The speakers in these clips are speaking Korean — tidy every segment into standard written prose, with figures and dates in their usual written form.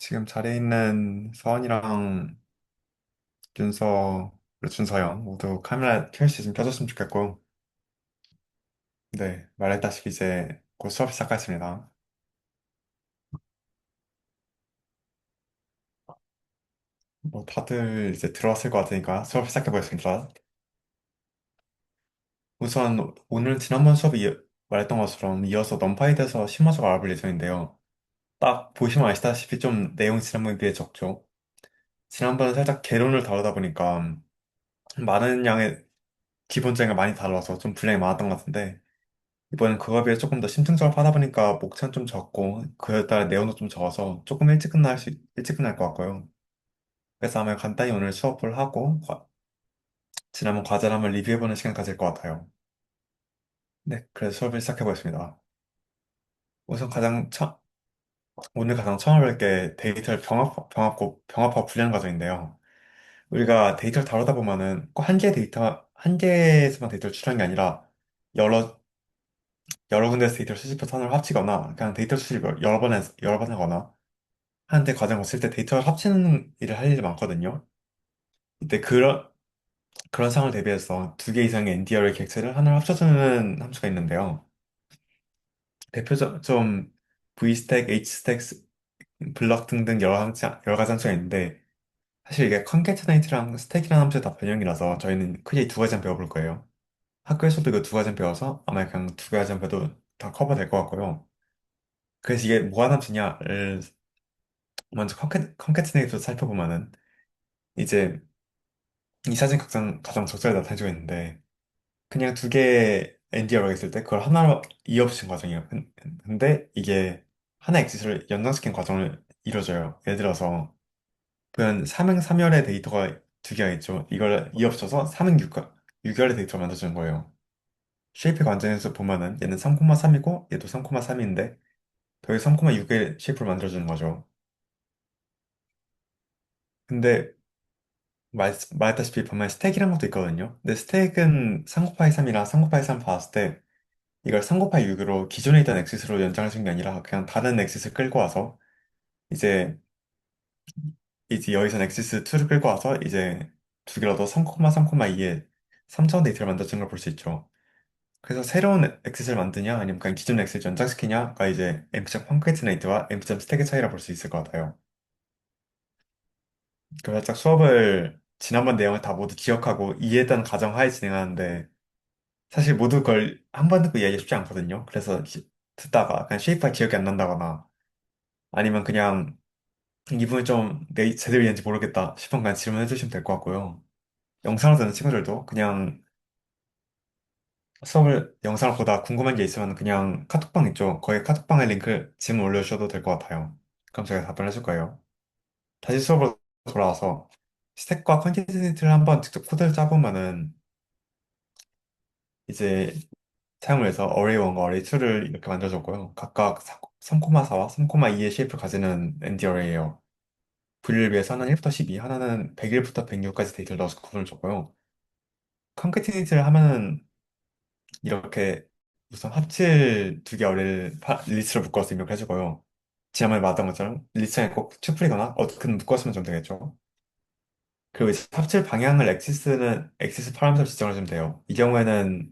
지금 자리에 있는 서원이랑 그리고 준서형 모두 카메라 켤 수 있으면 켜줬으면 좋겠고, 네, 말했다시피 이제 곧 수업 시작하겠습니다. 뭐 다들 이제 들어왔을 것 같으니까 수업 시작해보겠습니다. 우선 오늘 지난번 말했던 것처럼 이어서 넘파에 대해서 심화적으로 알아볼 예정인데요. 딱 보시면 아시다시피 좀 내용이 지난번에 비해 적죠. 지난번에 살짝 개론을 다루다 보니까 많은 양의 기본적인 게 많이 달라서 좀 분량이 많았던 것 같은데, 이번엔 그거에 비해 조금 더 심층적으로 하다 보니까 목차는 좀 적고 그에 따라 내용도 좀 적어서 조금 일찍 끝날 것 같고요. 그래서 아마 간단히 오늘 수업을 하고 지난번 과제를 한번 리뷰해보는 시간 가질 것 같아요. 네, 그래서 수업을 시작해보겠습니다. 우선 오늘 가장 처음 할 게 데이터를 병합하고 분리하는 과정인데요. 우리가 데이터를 다루다 보면은 꼭 한 개에서만 데이터를 추출하는 게 아니라 여러, 여러 군데에서 데이터를 수집해서 하나로 합치거나 그냥 데이터 수집을 여러 번 하거나 하는데 과정 없을 때 데이터를 합치는 일을 할 일이 많거든요. 이때 그런 상황을 대비해서 두 개 이상의 NDR의 객체를 하나로 합쳐주는 함수가 있는데요. 대표적 좀 VStack, HStack, 블럭 등등 여러 가지 함수가 있는데 사실 이게 concatenate랑 stack이라는 함수의 다 변형이라서 저희는 크게 이 두 가지만 배워볼 거예요. 학교에서도 이거 두 가지만 배워서 아마 그냥 두 가지만 배워도 다 커버될 것 같고요. 그래서 이게 무한 함수냐를 먼저 concatenate로 살펴보면은 이제 이 사진 가장 적절히 나타내주고 있는데 그냥 두 개의 NDR가 있을 때 그걸 하나로 이어붙인 과정이에요. 근데 이게 하나 엑시스를 연장시킨 과정을 이루어져요. 예를 들어서 보면 삼행삼열의 데이터가 두 개가 있죠. 이걸 이어붙여서 삼행육열의 데이터를 만들어주는 거예요. 쉐이프 관점에서 보면은 얘는 3,3이고 얘도 3,3인데 여기 3,6의 쉐이프를 만들어주는 거죠. 근데 말했다시피 보면 스택이란 것도 있거든요. 근데 스택은 3 곱하기 3이랑 3 곱하기 3 봤을 때 이걸 3 곱하기 6으로 기존에 있던 엑시스로 연장을 주는 게 아니라 그냥 다른 엑시스 끌고 와서 이제 여기선 엑시스 2를 끌고 와서 이제 두 개로 더 3,3,2의 3차원 데이터를 만들어주는 걸 볼 수 있죠. 그래서 새로운 엑시스를 만드냐 아니면 그냥 기존 엑시스 연장시키냐가 이제 엠프점 콘캐티네이트와 엠프점 스택의 차이라 볼 수 있을 것 같아요. 그래서 살짝 수업을 지난번 내용을 다 모두 기억하고 이해했다는 가정하에 진행하는데 사실 모두 그걸 한 번 듣고 이해하기 쉽지 않거든요. 그래서 듣다가 그냥 쉐이프가 기억이 안 난다거나 아니면 그냥 이 부분이 좀 제대로 이해했는지 모르겠다 싶으면 그냥 질문해 주시면 될 것 같고요. 영상을 듣는 친구들도 그냥 영상을 보다 궁금한 게 있으면 그냥 카톡방 있죠. 거기 카톡방에 링크 질문 올려주셔도 될 것 같아요. 그럼 제가 답변해 줄 거예요. 다시 수업으로 돌아와서 스택과 컨티지를 한번 직접 코드를 짜보면은 이제 사용을 해서 어레이 1과 어레이 2를 이렇게 만들어줬고요. 각각 3,4와 3,2의 쉐입을 가지는 ND 어레이예요. 분류를 위해서 하나는 1부터 12, 하나는 101부터 106까지 데이터를 넣어서 구분을 줬고요. 컨캐티네이트를 하면은 이렇게 우선 합칠 두 개 어레이를 리스트로 묶어서 입력을 해주고요. 지난번에 말했던 것처럼 리스트에 꼭 튜플이거나 어떻게든 묶었으면 좀 되겠죠. 그리고 이제 합칠 방향을 엑시스 파라미터로 지정해주면 돼요. 이 경우에는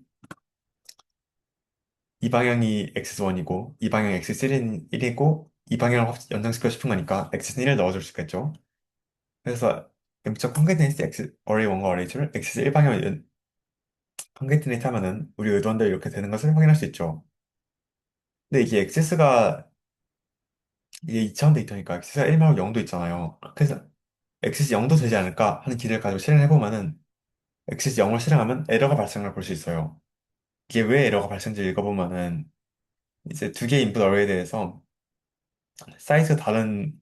이 방향이 x1이고 이 방향이 x1이고 이 방향을 연장시키고 싶은 거니까 x1을 넣어줄 수 있겠죠. 그래서 영적 콘케티네이트 array 1과 array 2를 x1 방향을 콘케티네이트 하면은 우리 의도한 대로 이렇게 되는 것을 확인할 수 있죠. 근데 이게 2차원 데이터니까 x가 1말고 0도 있잖아요. 그래서 x 0도 되지 않을까 하는 기대를 가지고 실행해보면은 x 0을 실행하면 에러가 발생을 볼 수 있어요. 이게 왜 에러가 발생인지 읽어보면은 이제 두 개의 인풋 어레이에 대해서 사이즈 다른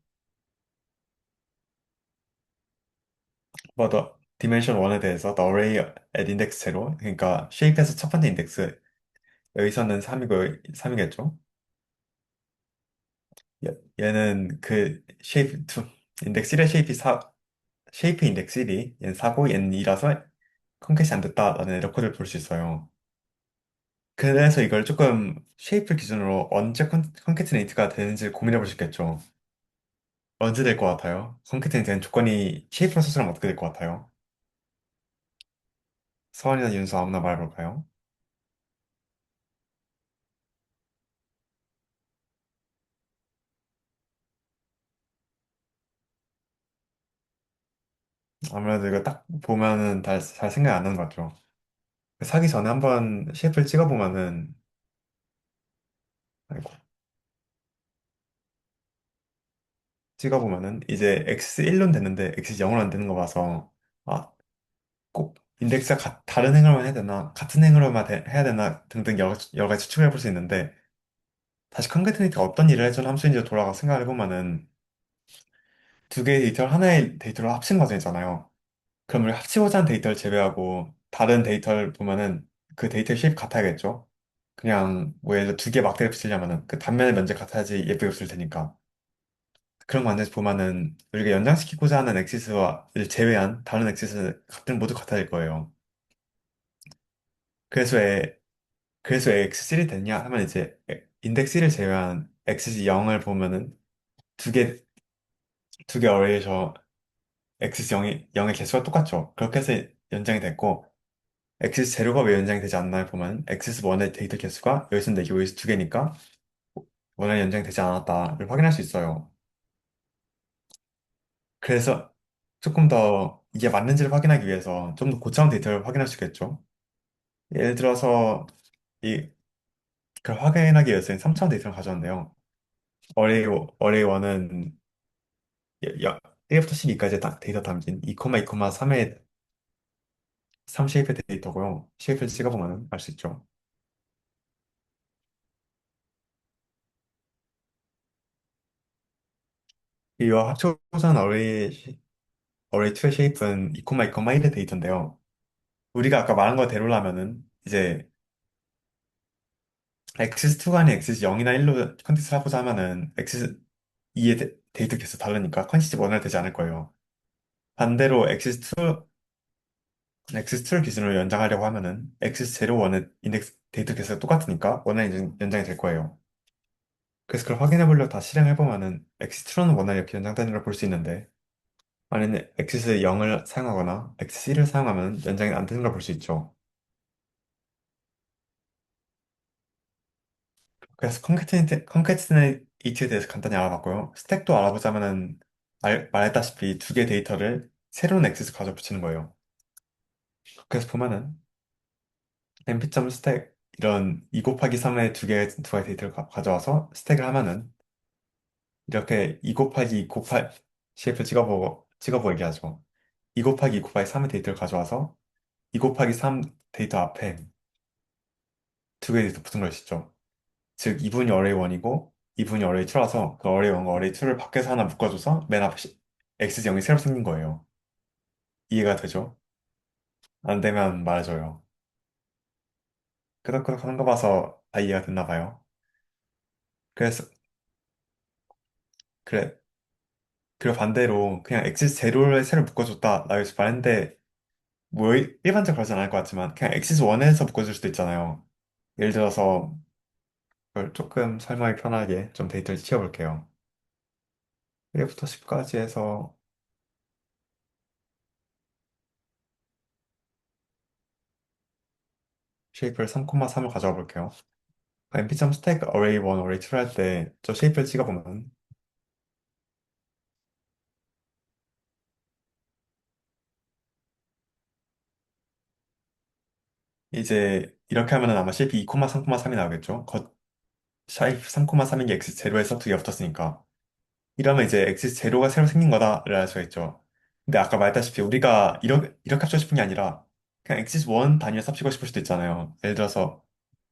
더 디멘션 1에 대해서 the array at index 제로 그러니까 쉐입에서 첫 번째 인덱스 여기서는 3이겠죠? 얘는 그 쉐입 2 인덱스 1의 쉐입 인덱스 1이 얘는 4고 얘는 2라서 컨캐시 안 됐다라는 에러 코드를 볼 수 있어요. 그래서 이걸 조금 쉐입을 기준으로 언제 컨캐티네이트가 되는지 고민해 볼 수 있겠죠. 언제 될 것 같아요? 컴퓨팅이 된 조건이 쉐이프 프로세서랑 어떻게 될 것 같아요? 서원이나 윤수 아무나 말해볼까요? 아무래도 이거 딱 보면은 잘 생각이 안 나는 것 같죠. 사기 전에 한번 쉐이프를 찍어보면은, 아이고, 찍어보면은 이제 X1론 됐는데 X0은 안 되는 거 봐서, 아, 꼭 인덱스가 다른 행으로만 해야 되나, 같은 행으로만 해야 되나 등등 여러 가지 추측을 해볼 수 있는데, 다시 컨캐트네이트가 어떤 일을 해준 함수인지 돌아가 생각을 해보면은, 두 개의 데이터를 하나의 데이터로 합친 과정이잖아요. 그럼 우리 합치고자 하는 데이터를 제외하고 다른 데이터를 보면은 그 데이터의 쉐입 같아야겠죠? 그냥 뭐 예를 들어 두 개 막대를 붙이려면은 그 단면의 면적 같아야지 예쁘게 붙을 테니까. 그런 관점에서 보면은 우리가 연장시키고자 하는 엑시스를 제외한 다른 엑시스 같은 모두 같아질 거예요. 그래서 왜 그래서 왜 X3 됐냐 하면 이제 인덱스 1을 제외한 X 0을 보면은 두 개 두 개 어레이에서 X 0의 개수가 똑같죠. 그렇게 해서 연장이 됐고 엑시스 제로가 왜 연장이 되지 않나 보면 엑시스 1의 데이터 개수가 여기서 4개, 여기서 2개니까 원에 연장이 되지 않았다를 확인할 수 있어요. 그래서 조금 더 이게 맞는지를 확인하기 위해서 좀 더 고차원 데이터를 확인할 수 있겠죠. 예를 들어서 이 그걸 확인하기 위해서 3차원 데이터를 가져왔는데요. 어레이 1은 1부터 12까지 딱 데이터 담긴 2, 2,3의 3 쉐이프 데이터고요. 쉐이프를 찍어보면 알 수 있죠. 이와 합쳐진 어레이 2의 쉐이프는 2,1의 데이터인데요. 우리가 아까 말한 거대로라면은 이제 엑시스2가 아닌 엑시스0이나 1로 컨텍스트를 하고자 하면은 엑시스2의 데이터 개수 다르니까 컨시스 원할 되지 않을 거예요. 반대로 엑시스2를 기준으로 연장하려고 하면은 엑시스01의 인덱스 데이터 개수가 똑같으니까 원할 연장이 될 거예요. 그래서 그걸 확인해 보려고 다 실행해 보면은 엑시스2로는 원활히 이렇게 연장되는 걸 볼 수 있는데 만약에 엑시스0을 사용하거나 엑시스1을 사용하면 연장이 안 되는 걸 볼 수 있죠. 그래서 컨캐티네이트에 대해서 간단히 알아봤고요. 스택도 알아보자면은 말했다시피 두 개의 데이터를 새로운 엑시스 가져 붙이는 거예요. 그래서 보면은 np.stack 이런 2 곱하기 3의 두 가지 데이터를 가져와서 스택을 하면은 이렇게 2 곱하기 2 곱하기 쉐이프 찍어보고 얘기하죠. 2 곱하기 2 곱하기 3의 데이터를 가져와서 2 곱하기 3 데이터 앞에 두 개의 데이터 붙은 걸 시죠. 즉, 2분이 어레이 1이고 2분이 어레이 2라서 그 어레이 1과 어레이 2를 밖에서 하나 묶어줘서 맨 앞에 X0이 새로 생긴 거예요. 이해가 되죠? 안 되면 말해줘요. 끄덕끄덕 하는 거 봐서 다 이해가 됐나 봐요. 그래서, 그래, 그리고 반대로 그냥 엑시스 제로를 새로 묶어줬다. 나 여기서 말했는데, 뭐, 일반적으로 그러진 않을 것 같지만, 그냥 엑시스 1에서 묶어줄 수도 있잖아요. 예를 들어서, 그걸 조금 설명하기 편하게 좀 데이터를 치워볼게요. 1부터 10까지 해서 쉐이프를 3,3을 가져와 볼게요. np.stack array 1, array 2를 할 때 저 쉐이프를 찍어보면 이제 이렇게 하면은 아마 쉐이프 2,3,3이 나오겠죠? 쉐이프 3,3인 게 x0에서 두 개 붙었으니까 이러면 이제 x0가 새로 생긴 거다를 알 수가 있죠. 근데 아까 말했다시피 우리가 이렇게 합치고 싶은 게 아니라 그냥 x1 단위를 합치고 싶을 수도 있잖아요. 예를 들어서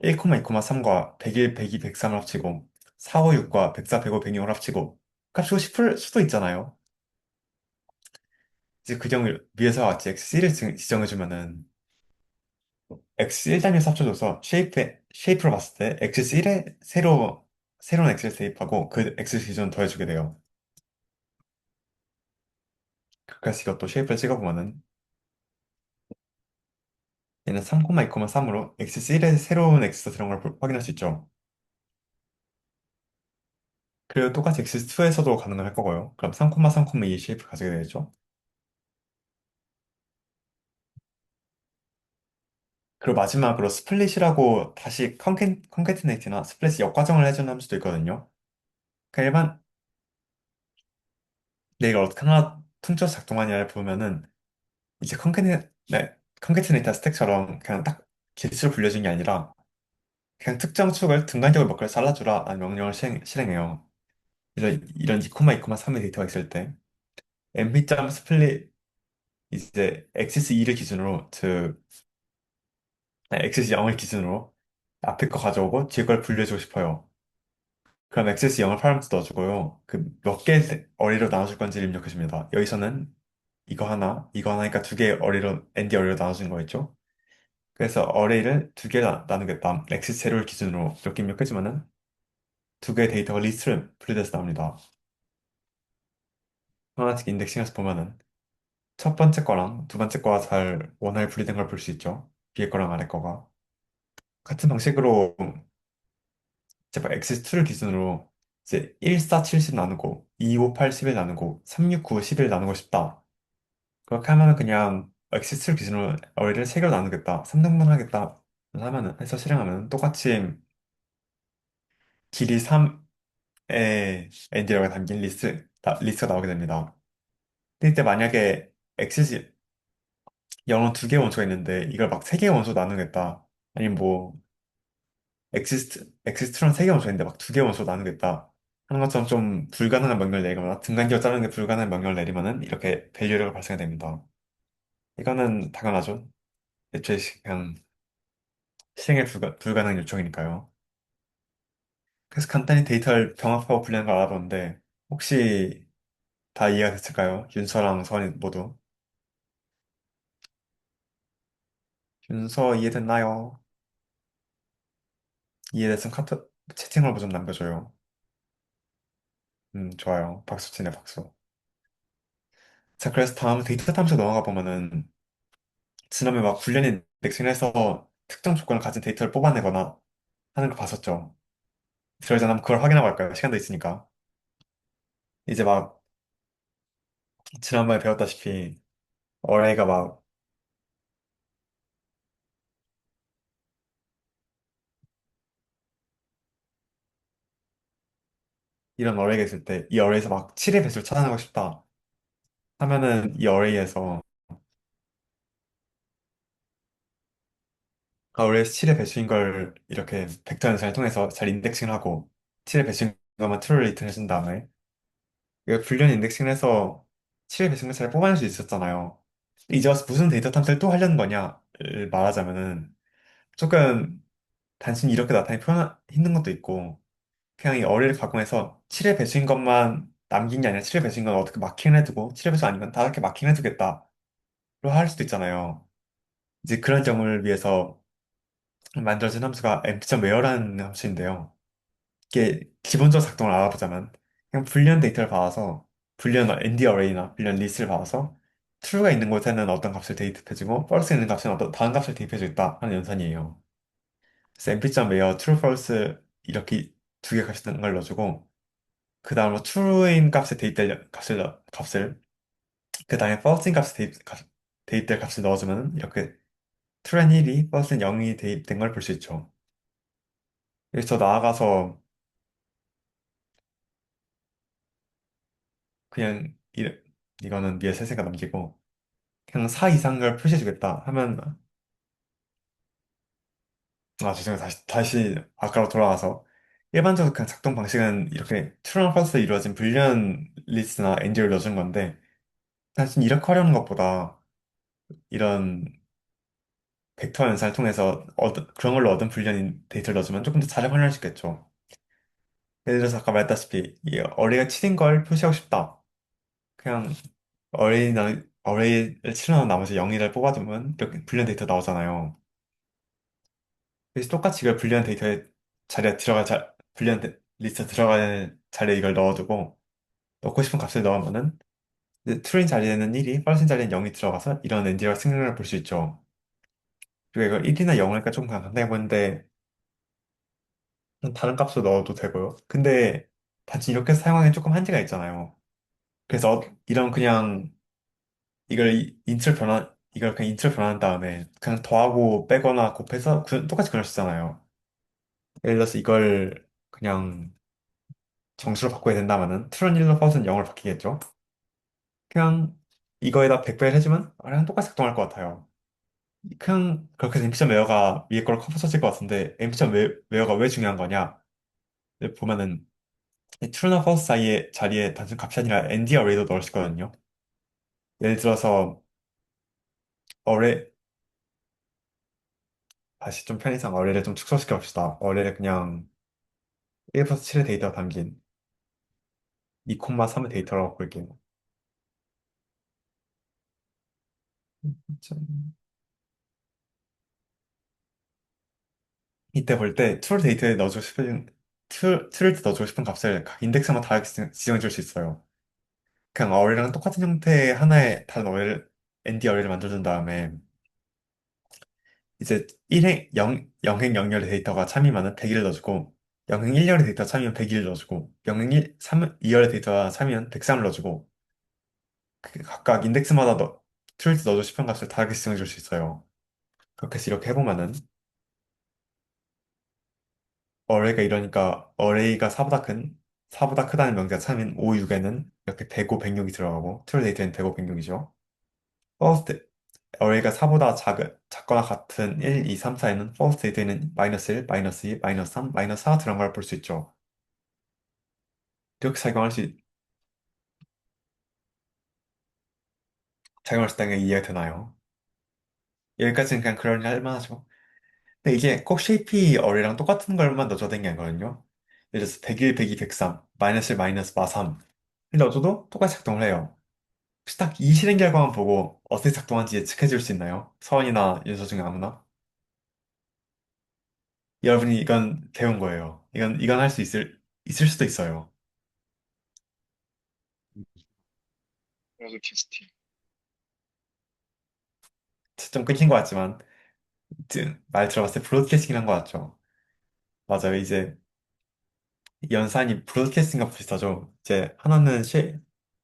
1,2,3과 101, 102, 103을 합치고 456과 104, 105, 106을 합치고 합치고 싶을 수도 있잖아요. 이제 그 경우 위에서 같이 x1을 지정해주면은 X1 단위에서 합쳐줘서 쉐이프로 봤을 때 X1에 새로운 X를 대입하고 그 X 기준을 더해주게 돼요. 그래서 이것도 쉐이프를 찍어보면은 얘는 3,2,3으로 X1에 새로운 X가 들어간 걸 확인할 수 있죠. 그리고 똑같이 엑시스2에서도 가능할 거고요. 그럼 3,3,2 쉐입을 가지게 되죠. 그리고 마지막으로 스플릿이라고 다시 컨캐티네이트나 스플릿 역과정을 해주는 함수도 있거든요. 그러니까 일반 내가 어떻게 하나 퉁쳐서 작동하냐를 보면은 이제 컨캐티네이터 스택처럼 그냥 딱 개수를 불려준 게 아니라 그냥 특정 축을 등간격으로 몇 개를 잘라주라 라는 명령을 실행해요. 이런 2, 2,3의 데이터가 있을 때 mp.split 이제 axis 2를 기준으로 즉 axis 0을 기준으로 앞에 거 가져오고 뒤에 걸 분류해주고 싶어요. 그럼 액세스 0을 파라미터 넣어주고요. 그 몇 개 어리로 나눠줄 건지를 입력해줍니다. 여기서는 이거 하나니까 두 개 어리로, ND 어리로 나눠주는 거겠죠? 그래서 어레이를 두 개 나누겠다. 액세스 세로를 기준으로 이렇게 입력해주면은 두 개의 데이터가 리스트로 분리돼서 나옵니다. 하나씩 인덱싱해서 보면은 첫 번째 거랑 두 번째 거가 잘 원활히 분리된 걸 볼 수 있죠? 위에 거랑 아래 거가. 같은 방식으로 이제 엑시스2를 기준으로 이제 1, 4, 70 나누고 2, 5, 8, 11 나누고 3, 6, 9, 11 나누고 싶다. 그렇게 하면은 그냥 엑시스를 기준으로 어리를 3개로 나누겠다. 3등분 하겠다. 하면은 해서 실행하면 똑같이 길이 3의 엔디어가 담긴 리스트가 나오게 됩니다. 근데 이때 만약에 엑시스 0은 두 개의 원소가 있는데 이걸 막 세 개의 원소 나누겠다. 아니면 뭐 엑시스트랑 세 개의 원소가 있는데 막 두 개의 원소 나누겠다. 하는 것처럼 좀 불가능한 명령을 내리거나 등간기어 자르는 게 불가능한 명령을 내리면은 이렇게 밸류가 발생이 됩니다. 이거는 당연하죠. 애초에 그냥 실행이 불가능한 요청이니까요. 그래서 간단히 데이터를 병합하고 분리하는 걸 알아봤는데, 혹시 다 이해가 됐을까요? 윤서랑 서원이 모두. 윤서 이해됐나요? 이해됐으면 카톡, 채팅으로 좀 남겨줘요. 좋아요. 박수 치네, 박수. 자, 그래서 다음 데이터 탐색 넘어가 보면은, 지난번에 막 불리한 인덱싱해서 특정 조건을 가진 데이터를 뽑아내거나 하는 거 봤었죠. 들어가자 한번 그걸 확인하고 갈까요? 시간도 있으니까. 이제 막, 지난번에 배웠다시피, 어레이가 막 이런 어레이가 있을 때 이 어레이에서 막 7의 배수를 찾아내고 싶다 하면은 이 어레이에서 그 어레이에서 7의 배수인 걸 이렇게 벡터 연산을 통해서 잘 인덱싱을 하고 7의 배수인 것만 true를 리턴 해준 다음에 이거 불리한 인덱싱을 해서 7의 배수인 걸 잘 뽑아낼 수 있었잖아요. 이제 와서 무슨 데이터 탐색을 또 하려는 거냐를 말하자면은 조금 단순히 이렇게 나타내 표현 힘든 것도 있고 그냥 이 어레이를 가공해서 7의 배수인 것만 남긴 게 아니라 7의 배수인 건 어떻게 마킹을 해두고 7의 배수 아니면 다 이렇게 마킹을 해두겠다 로 할 수도 있잖아요. 이제 그런 점을 위해서 만들어진 함수가 empty.where라는 함수인데요. 이게 기본적 작동을 알아보자면 그냥 불리한 데이터를 받아서 불리한 ND 어레이나 불리한 리스트를 받아서 true가 있는 곳에는 어떤 값을 대입해주고 false가 있는 값에는 어떤 다른 값을 대입해주고 있다 하는 연산이에요. 그래서 empty.where true, false 이렇게 두 개 값이 있는 걸 넣어주고 그 다음으로 true인 값에 대입될 값을 그 다음에 false인 값에 대입될 값을 넣어주면 이렇게 트렌 1이 버스는 0이 대입된 걸 볼 수 있죠. 여기서 나아가서 그냥 이거는 위에 세세가 남기고 그냥 4 이상을 표시해주겠다 하면 죄송해요. 다시 아까로 돌아와서 일반적으로 그냥 작동 방식은 이렇게 트루랑 false로 이루어진 불리한 리스트나 엔지를 넣어준 건데 사실 이렇게 하려는 것보다 이런 벡터 연산을 통해서 그런 걸로 얻은 불리한 데이터를 넣어주면 조금 더 잘 활용할 수 있겠죠. 예를 들어서 아까 말했다시피 이 어리가 7인 걸 표시하고 싶다. 그냥 어레이를 치러놓은 나머지 0일을 뽑아두면 이렇게 불리한 데이터 나오잖아요. 그래서 똑같이 이걸 불리한 데이터에 자리에 리스트 들어갈 자리에 이걸 넣어두고 넣고 싶은 값을 넣으면은 이제 트루인 자리에는 1이, false인 자리에는 0이 들어가서 이런 엔디가 승률을 볼 수 있죠. 그리고 이걸 1이나 0이니까 좀 간단해 보이는데 다른 값도 넣어도 되고요. 근데 단지 이렇게 사용하기엔 조금 한계가 있잖아요. 그래서 이런 그냥 이걸 그냥 인트를 변환한 다음에 그냥 더하고 빼거나 곱해서 똑같이 그릴 수 있잖아요. 예를 들어서 이걸 그냥 정수로 바꿔야 된다면은 트론 1로 퍼스는 0을 바뀌겠죠? 그냥 이거에다 100배를 해주면 그냥 똑같이 작동할 것 같아요. 그냥 그렇게 해서 엠피션 웨어가 위에 걸 커버쳐질 것 같은데 엠피션 웨어가 왜 중요한 거냐? 보면은 이 트루나 퍼스트 사이의 자리에 단순 값이 아니라 ND 어레이도 넣을 수 있거든요. 예를 들어서 어레 다시 좀 편의상 어레를 좀 축소시켜 봅시다. 어레를 그냥 1부터 7의 데이터가 담긴 2,3의 데이터라고 볼게요. 이때 볼 때 툴 데이터에 넣어주고 싶은 툴을 넣어주고 싶은 값을 각 인덱스만 다르게 지정해 줄 수 있어요. 그냥 어레랑 똑같은 형태의 하나의 다른 어레를 ND 어레를 만들어준 다음에 이제 1행 0행 0열의 데이터가 참이면은 100을 넣어주고 0행 1열의 데이터 참이면 100을 넣어주고 0행 2열의 데이터가 참이면 103을 넣어주고 각각 인덱스마다 툴스 넣어주고 싶은 값을 다르게 지정해 줄 수 있어요. 그렇게 해서 이렇게 해보면은 어레이가 이러니까 어레이가 4보다 크다는 명제가 참인 5, 6에는 이렇게 105, 106이 들어가고 트루 데이터는 105, 106이죠. 퍼스트 어레이가 4보다 작거나 같은 1, 2, 3, 4에는 퍼스트 데이터에는 마이너스 1, 마이너스 2, 마이너스 3, 마이너스 4가 들어간 걸 볼 수 있죠. 이렇게 작용할 수 있다는 게 이해가 되나요? 여기까지는 그냥 그러니 할 만하죠. 근데 이게 꼭 쉐이피 어레이랑 똑같은 걸만 넣어줘야 되는 게 아니거든요. 예를 들어서 101, 102, 103, 마이너스 1, 마이너스 마 3. 넣어줘도 똑같이 작동을 해요. 혹시 딱 이 실행 결과만 보고 어떻게 작동하는지 예측해 줄 수 있나요? 서원이나 윤서 중에 아무나? 여러분이 이건 배운 거예요. 이건 할 수 있을 수도 있어요. 그래서 캐스팅. 좀 끊긴 것 같지만, 말 들어봤을 때 브로드캐스팅 한 것 같죠? 맞아요. 이제 연산이 브로드캐스팅과 비슷하죠. 이제 하나는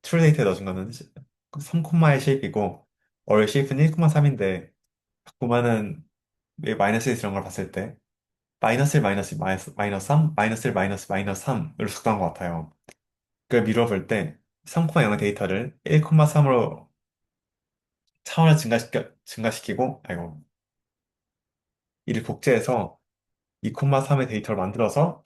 트루데이트에 넣어준 거는 3콤마의 쉐입이고, 어의 쉐입은 1,3인데, 보면은 마이너스 1 들어간 걸 봤을 때, 마이너스 1, 마이너스 3, 마이너스 1, 마이너스 3으로 속도한 것 같아요. 그걸 미뤄볼 때 3,0의 데이터를 1,3으로 차원을 증가시키고, 아이고, 이를 복제해서 2,3의 데이터를 만들어서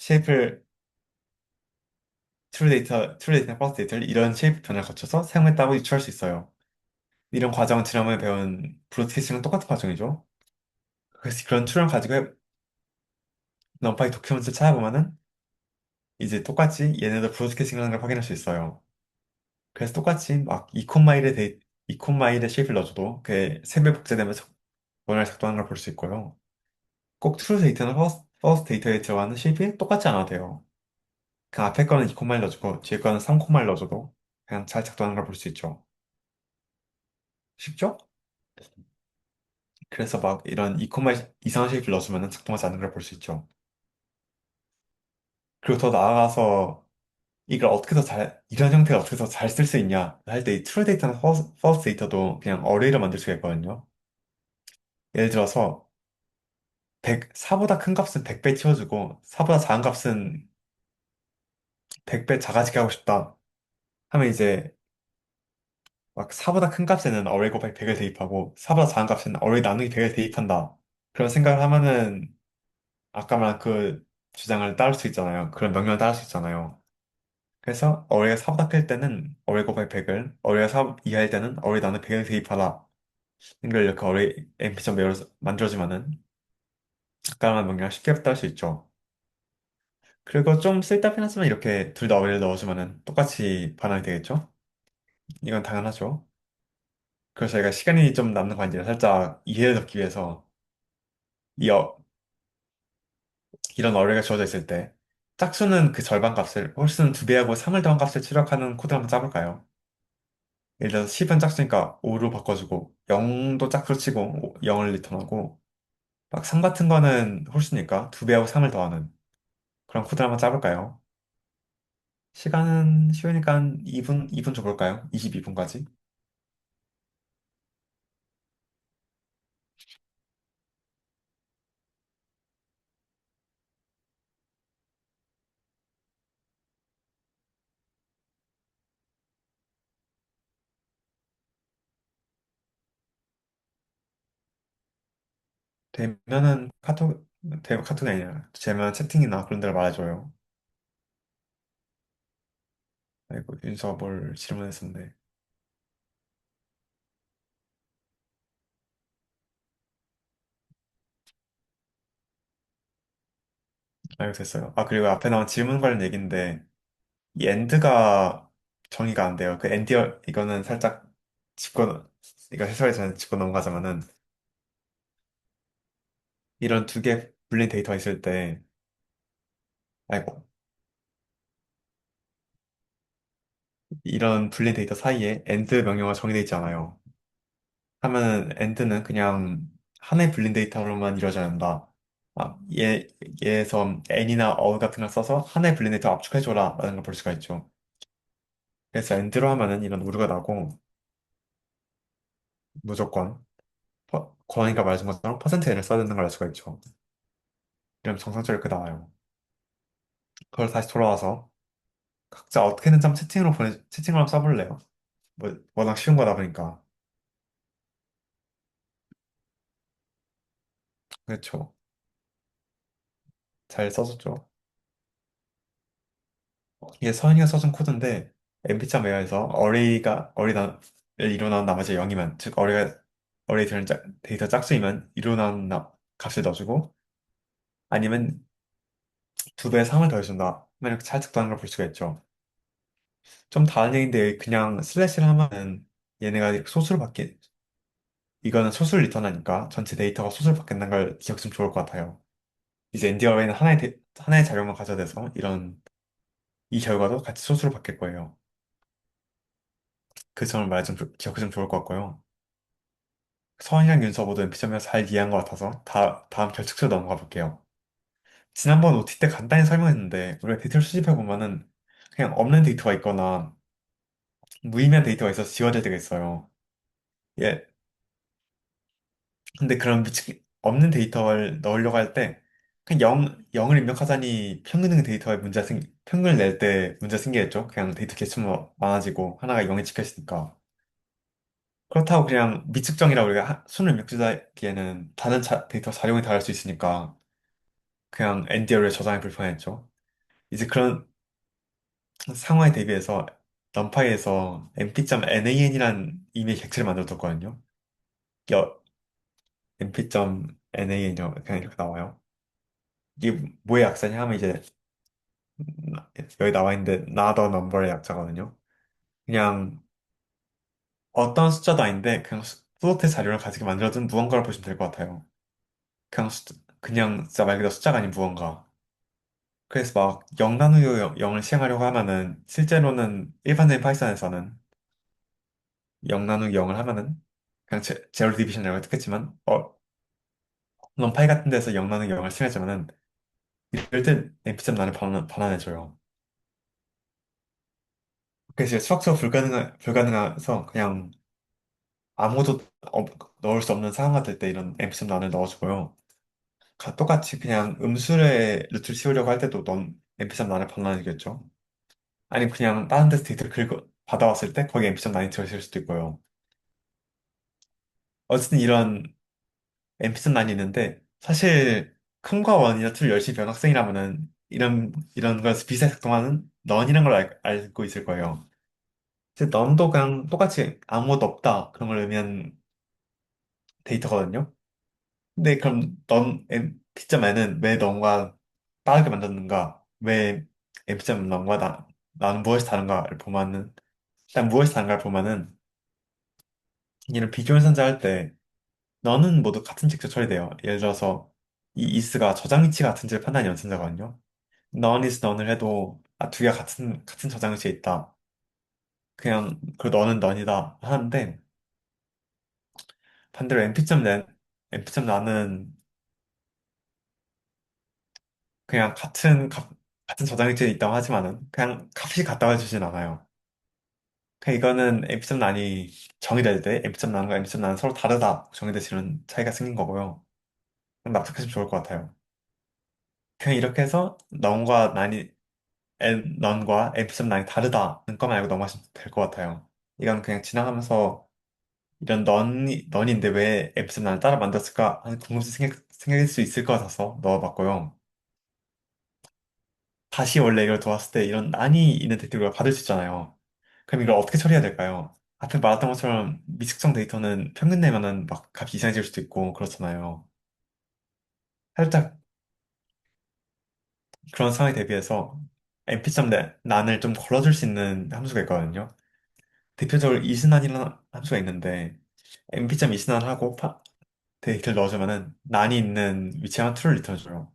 트루 데이터, 퍼스트 데이터를 이런 쉐이프 변화를 거쳐서 사용했다고 유추할 수 있어요. 이런 과정은 지난번에 배운 브로드캐스팅은 똑같은 과정이죠. 그래서 그런 추론을 가지고 넘파이 도큐멘트를 찾아보면은 이제 똑같이 얘네도 브로드캐스팅 하는 걸 확인할 수 있어요. 그래서 똑같이 막 2,마일의 쉐이프를 넣어줘도 그게 3배 복제되면서 원활히 작동하는 걸 볼 수 있고요. 꼭 트루 데이터는 퍼스트 데이터에 들어가는 쉐입이 똑같지 않아도 돼요. 그 앞에 거는 2콤마를 넣어주고 뒤에 거는 3콤마를 넣어줘도 그냥 잘 작동하는 걸 볼 수 있죠. 쉽죠? 그래서 막 이런 2콤마 이상한 쉐입을 넣어주면 작동하지 않는 걸 볼 수 있죠. 그리고 더 나아가서 이런 형태를 어떻게 더 잘 쓸 수 있냐 할 때 이 트루 데이터나 퍼스트 데이터도 그냥 어레이로 만들 수가 있거든요. 예를 들어서 4보다 큰 값은 100배 채워주고 4보다 작은 값은 100배 작아지게 하고 싶다 하면 이제 막 4보다 큰 값에는 어레이 곱하기 100을 대입하고 4보다 작은 값에는 어레이 나누기 100을 대입한다. 그런 생각을 하면은 아까 말한 그 주장을 따를 수 있잖아요. 그런 명령을 따를 수 있잖아요. 그래서 어레이가 4보다 클 때는 어레이 곱하기 100을, 어레이가 4 이하일 때는 어레이 나누기 100을 대입하라. 이걸 이렇게 어레이 MP.매로 만들어주면은 아까 말한 명령을 쉽게 따를 수 있죠. 그리고 좀 쓸데없긴 하지만 이렇게 둘 다 어레이를 넣어주면은 똑같이 반응이 되겠죠? 이건 당연하죠. 그래서 저희가 시간이 좀 남는 관계를 살짝 이해를 돕기 위해서 이 이런 어뢰가 주어져 있을 때 짝수는 그 절반 값을 홀수는 2배하고 3을 더한 값을 출력하는 코드 한번 짜볼까요? 예를 들어서 10은 짝수니까 5로 바꿔주고 0도 짝수로 치고 0을 리턴하고 막 3 같은 거는 홀수니까 2배하고 3을 더하는 그런 코드 한번 짜볼까요? 시간은 쉬우니까 한 2분 줘볼까요? 22분까지? 되면은 카톡이 아니라, 되면 채팅이나 그런 데를 말해줘요. 아이고, 윤서 뭘 질문했었네. 알고 됐어요. 아, 그리고 앞에 나온 질문 관련 얘기인데, 이 엔드가 정의가 안 돼요. 그 엔드, 이거는 살짝 짚고, 이거 해설에 전에 짚고 넘어가자면은, 이런 두 개 불린 데이터가 있을 때, 아이고, 이런 불린 데이터 사이에 엔드 명령어가 정의되어 있잖아요. 하면은 엔드는 그냥 하나의 불린 데이터로만 이루어져야 한다. 아, 얘에서 n이나 같은 걸 써서 하나의 불린 데이터 압축해줘라 라는 걸 볼 수가 있죠. 그래서 엔드로 하면은 이런 오류가 나고 무조건 권한이가 말해준 것처럼 퍼센트 n을 써야 되는 걸 알 수가 있죠. 이러면 정상적으로 이렇게 나와요. 그걸 다시 돌아와서 각자 어떻게든 좀 채팅으로 써볼래요. 뭐 워낙 쉬운 거다 보니까. 그렇죠. 잘 써줬죠. 이게 서현이가 써준 코드인데 MP점 웨어에서 어레이를 이루 나온 나머지 0이면 즉 어레이 데이터 짝수이면 이루 나온 값을 넣어주고 아니면 두 배의 3을 더해준다. 이렇게 찰떡 도는 걸 볼 수가 있죠. 좀 다른 얘기인데 그냥 슬래시를 하면은 얘네가 소수로 바뀌 이거는 소수를 리턴하니까 전체 데이터가 소수로 바뀐다는 걸 기억 좀 좋을 것 같아요. 이제 엔디어웨이는 하나의 자료만 가져돼서 이 결과도 같이 소수로 바뀔 거예요. 그 점을 말해 좀 기억이 좀 좋을 것 같고요. 서원이랑 윤서 모두 MP점을 잘 이해한 것 같아서 다음 결측으로 넘어가 볼게요. 지난번 OT 때 간단히 설명했는데 우리가 데이터를 수집해 보면은 그냥 없는 데이터가 있거나 무의미한 데이터가 있어서 지워질 때가 있어요. 예. 근데 그런 없는 데이터를 넣으려고 할 때 그냥 0을 입력하자니 평균을 낼 때 문제 생기겠죠? 그냥 데이터 개수만 많아지고 하나가 0에 찍혀있으니까. 그렇다고 그냥 미측정이라고 우리가 수를 입력하기에는 다른 데이터 사용이 다를 수 있으니까 그냥 NDL에 저장이 불편했죠. 이제 그런 상황에 대비해서 numPy에서 np.nan이라는 이미의 객체를 만들어뒀거든요. 여, np.nan이라고 그냥 이렇게 나와요. 이게 뭐의 약자냐 하면 이제 여기 나와 있는데 not a number의 약자거든요. 그냥 어떤 숫자도 아닌데 그냥 플로트의 자료를 가지고 만들어둔 무언가를 보시면 될 것 같아요. 그냥 진짜 말 그대로 숫자가 아닌 무언가. 그래서 막 0 나누기 0을 시행하려고 하면은 실제로는 일반적인 파이썬에서는 0 나누기 0을 하면은 그냥 제로 디비전이라고 했겠지만 넌파이 같은 데서 0 나누기 0을 시행하자면은 이럴 때 np점 나를 반환해줘요. 그래서 이제 수학적으로 불가능해서 그냥 아무것도 넣을 수 없는 상황 같을 때 이런 np점 난을 넣어주고요. 똑같이 그냥 음수의 루트를 씌우려고 할 때도 넌 np점 난을 반환해주겠죠. 아니면 그냥 다른 데서 데이터를 받아왔을 때 거기 np점 난이 들어있을 수도 있고요. 어쨌든 이런 np점 난이 있는데 사실 큰과 원이나 툴 열심히 배운 학생이라면은 이런 것에서 비슷하게 작동하는 넌이라는 걸 알고 있을 거예요. 근데 넌도 그냥 똑같이 아무것도 없다 그런 걸 의미한 데이터거든요. 근데 그럼 np점n은 왜 넌과 다르게 만졌는가? 왜 np점 넌과 나는 무엇이 다른가를 보면은 일단 무엇이 다른가를 보면은 이런 비교현 산자할 때 너는 모두 같은 직접 처리돼요. 예를 들어서 이 is가 저장 위치가 같은지를 판단이 연산자거든요. none is none을 해도 두 개가 같은 저장 위치에 있다. 그냥 그 너는 none이다 하는데 반대로 np점 n은 그냥 같은 저장일지에 있다고 하지만은 그냥 값이 같다 해주진 않아요. 그냥 이거는 앰프점 난이 정의될 때 앰프점 난과 앰프점 난은 서로 다르다 정의되시는 차이가 생긴 거고요. 그럼 납득하시면 좋을 것 같아요. 그냥 이렇게 해서 넌과 앰프점 난이 다르다는 것만 알고 넘어가시면 될 것 같아요. 이건 그냥 지나가면서 이런 넌인데 왜 앰프점 난을 따라 만들었을까 하는 궁금증이 생길 수 있을 것 같아서 넣어봤고요. 다시 원래 이걸 도왔을 때 이런 난이 있는 데이터를 받을 수 있잖아요. 그럼 이걸 어떻게 처리해야 될까요? 앞에 말했던 것처럼 미측정 데이터는 평균 내면은 막 값이 이상해질 수도 있고 그렇잖아요. 살짝 그런 상황에 대비해서 np.점 난을 좀 걸어줄 수 있는 함수가 있거든요. 대표적으로 이스난이라는 함수가 있는데 np.점 이스난하고 데이터를 넣어주면은 난이 있는 위치만 true를 리턴해줘요.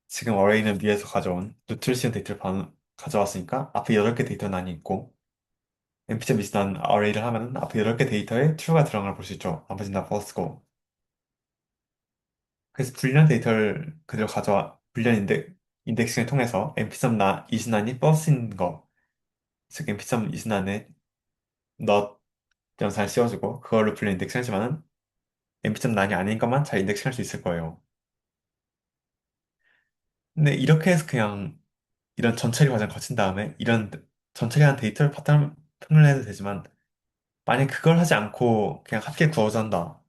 지금 어레이는 위에서 가져온 루트를 씌운 데이터를 가져왔으니까 앞에 8개 데이터 난이 있고 np점 비슷한 어레이를 하면은 앞에 8개 데이터에 true가 들어간 걸 볼 수 있죠. 나머지는 다 false고. 그래서 불리한 데이터를 그대로 불리한 인덱싱을 통해서 np점 이순환이 false인 거, 즉 np점 이순환에 not 연산을 씌워주고 그걸로 불리한 인덱싱을 하지만은 np점 난이 아닌 것만 잘 인덱싱할 수 있을 거예요. 근데 이렇게 해서 그냥 이런 전처리 과정 거친 다음에 이런 전처리한 데이터를 바탕을 해도 되지만 만약 그걸 하지 않고 그냥 합계 구하자 한다.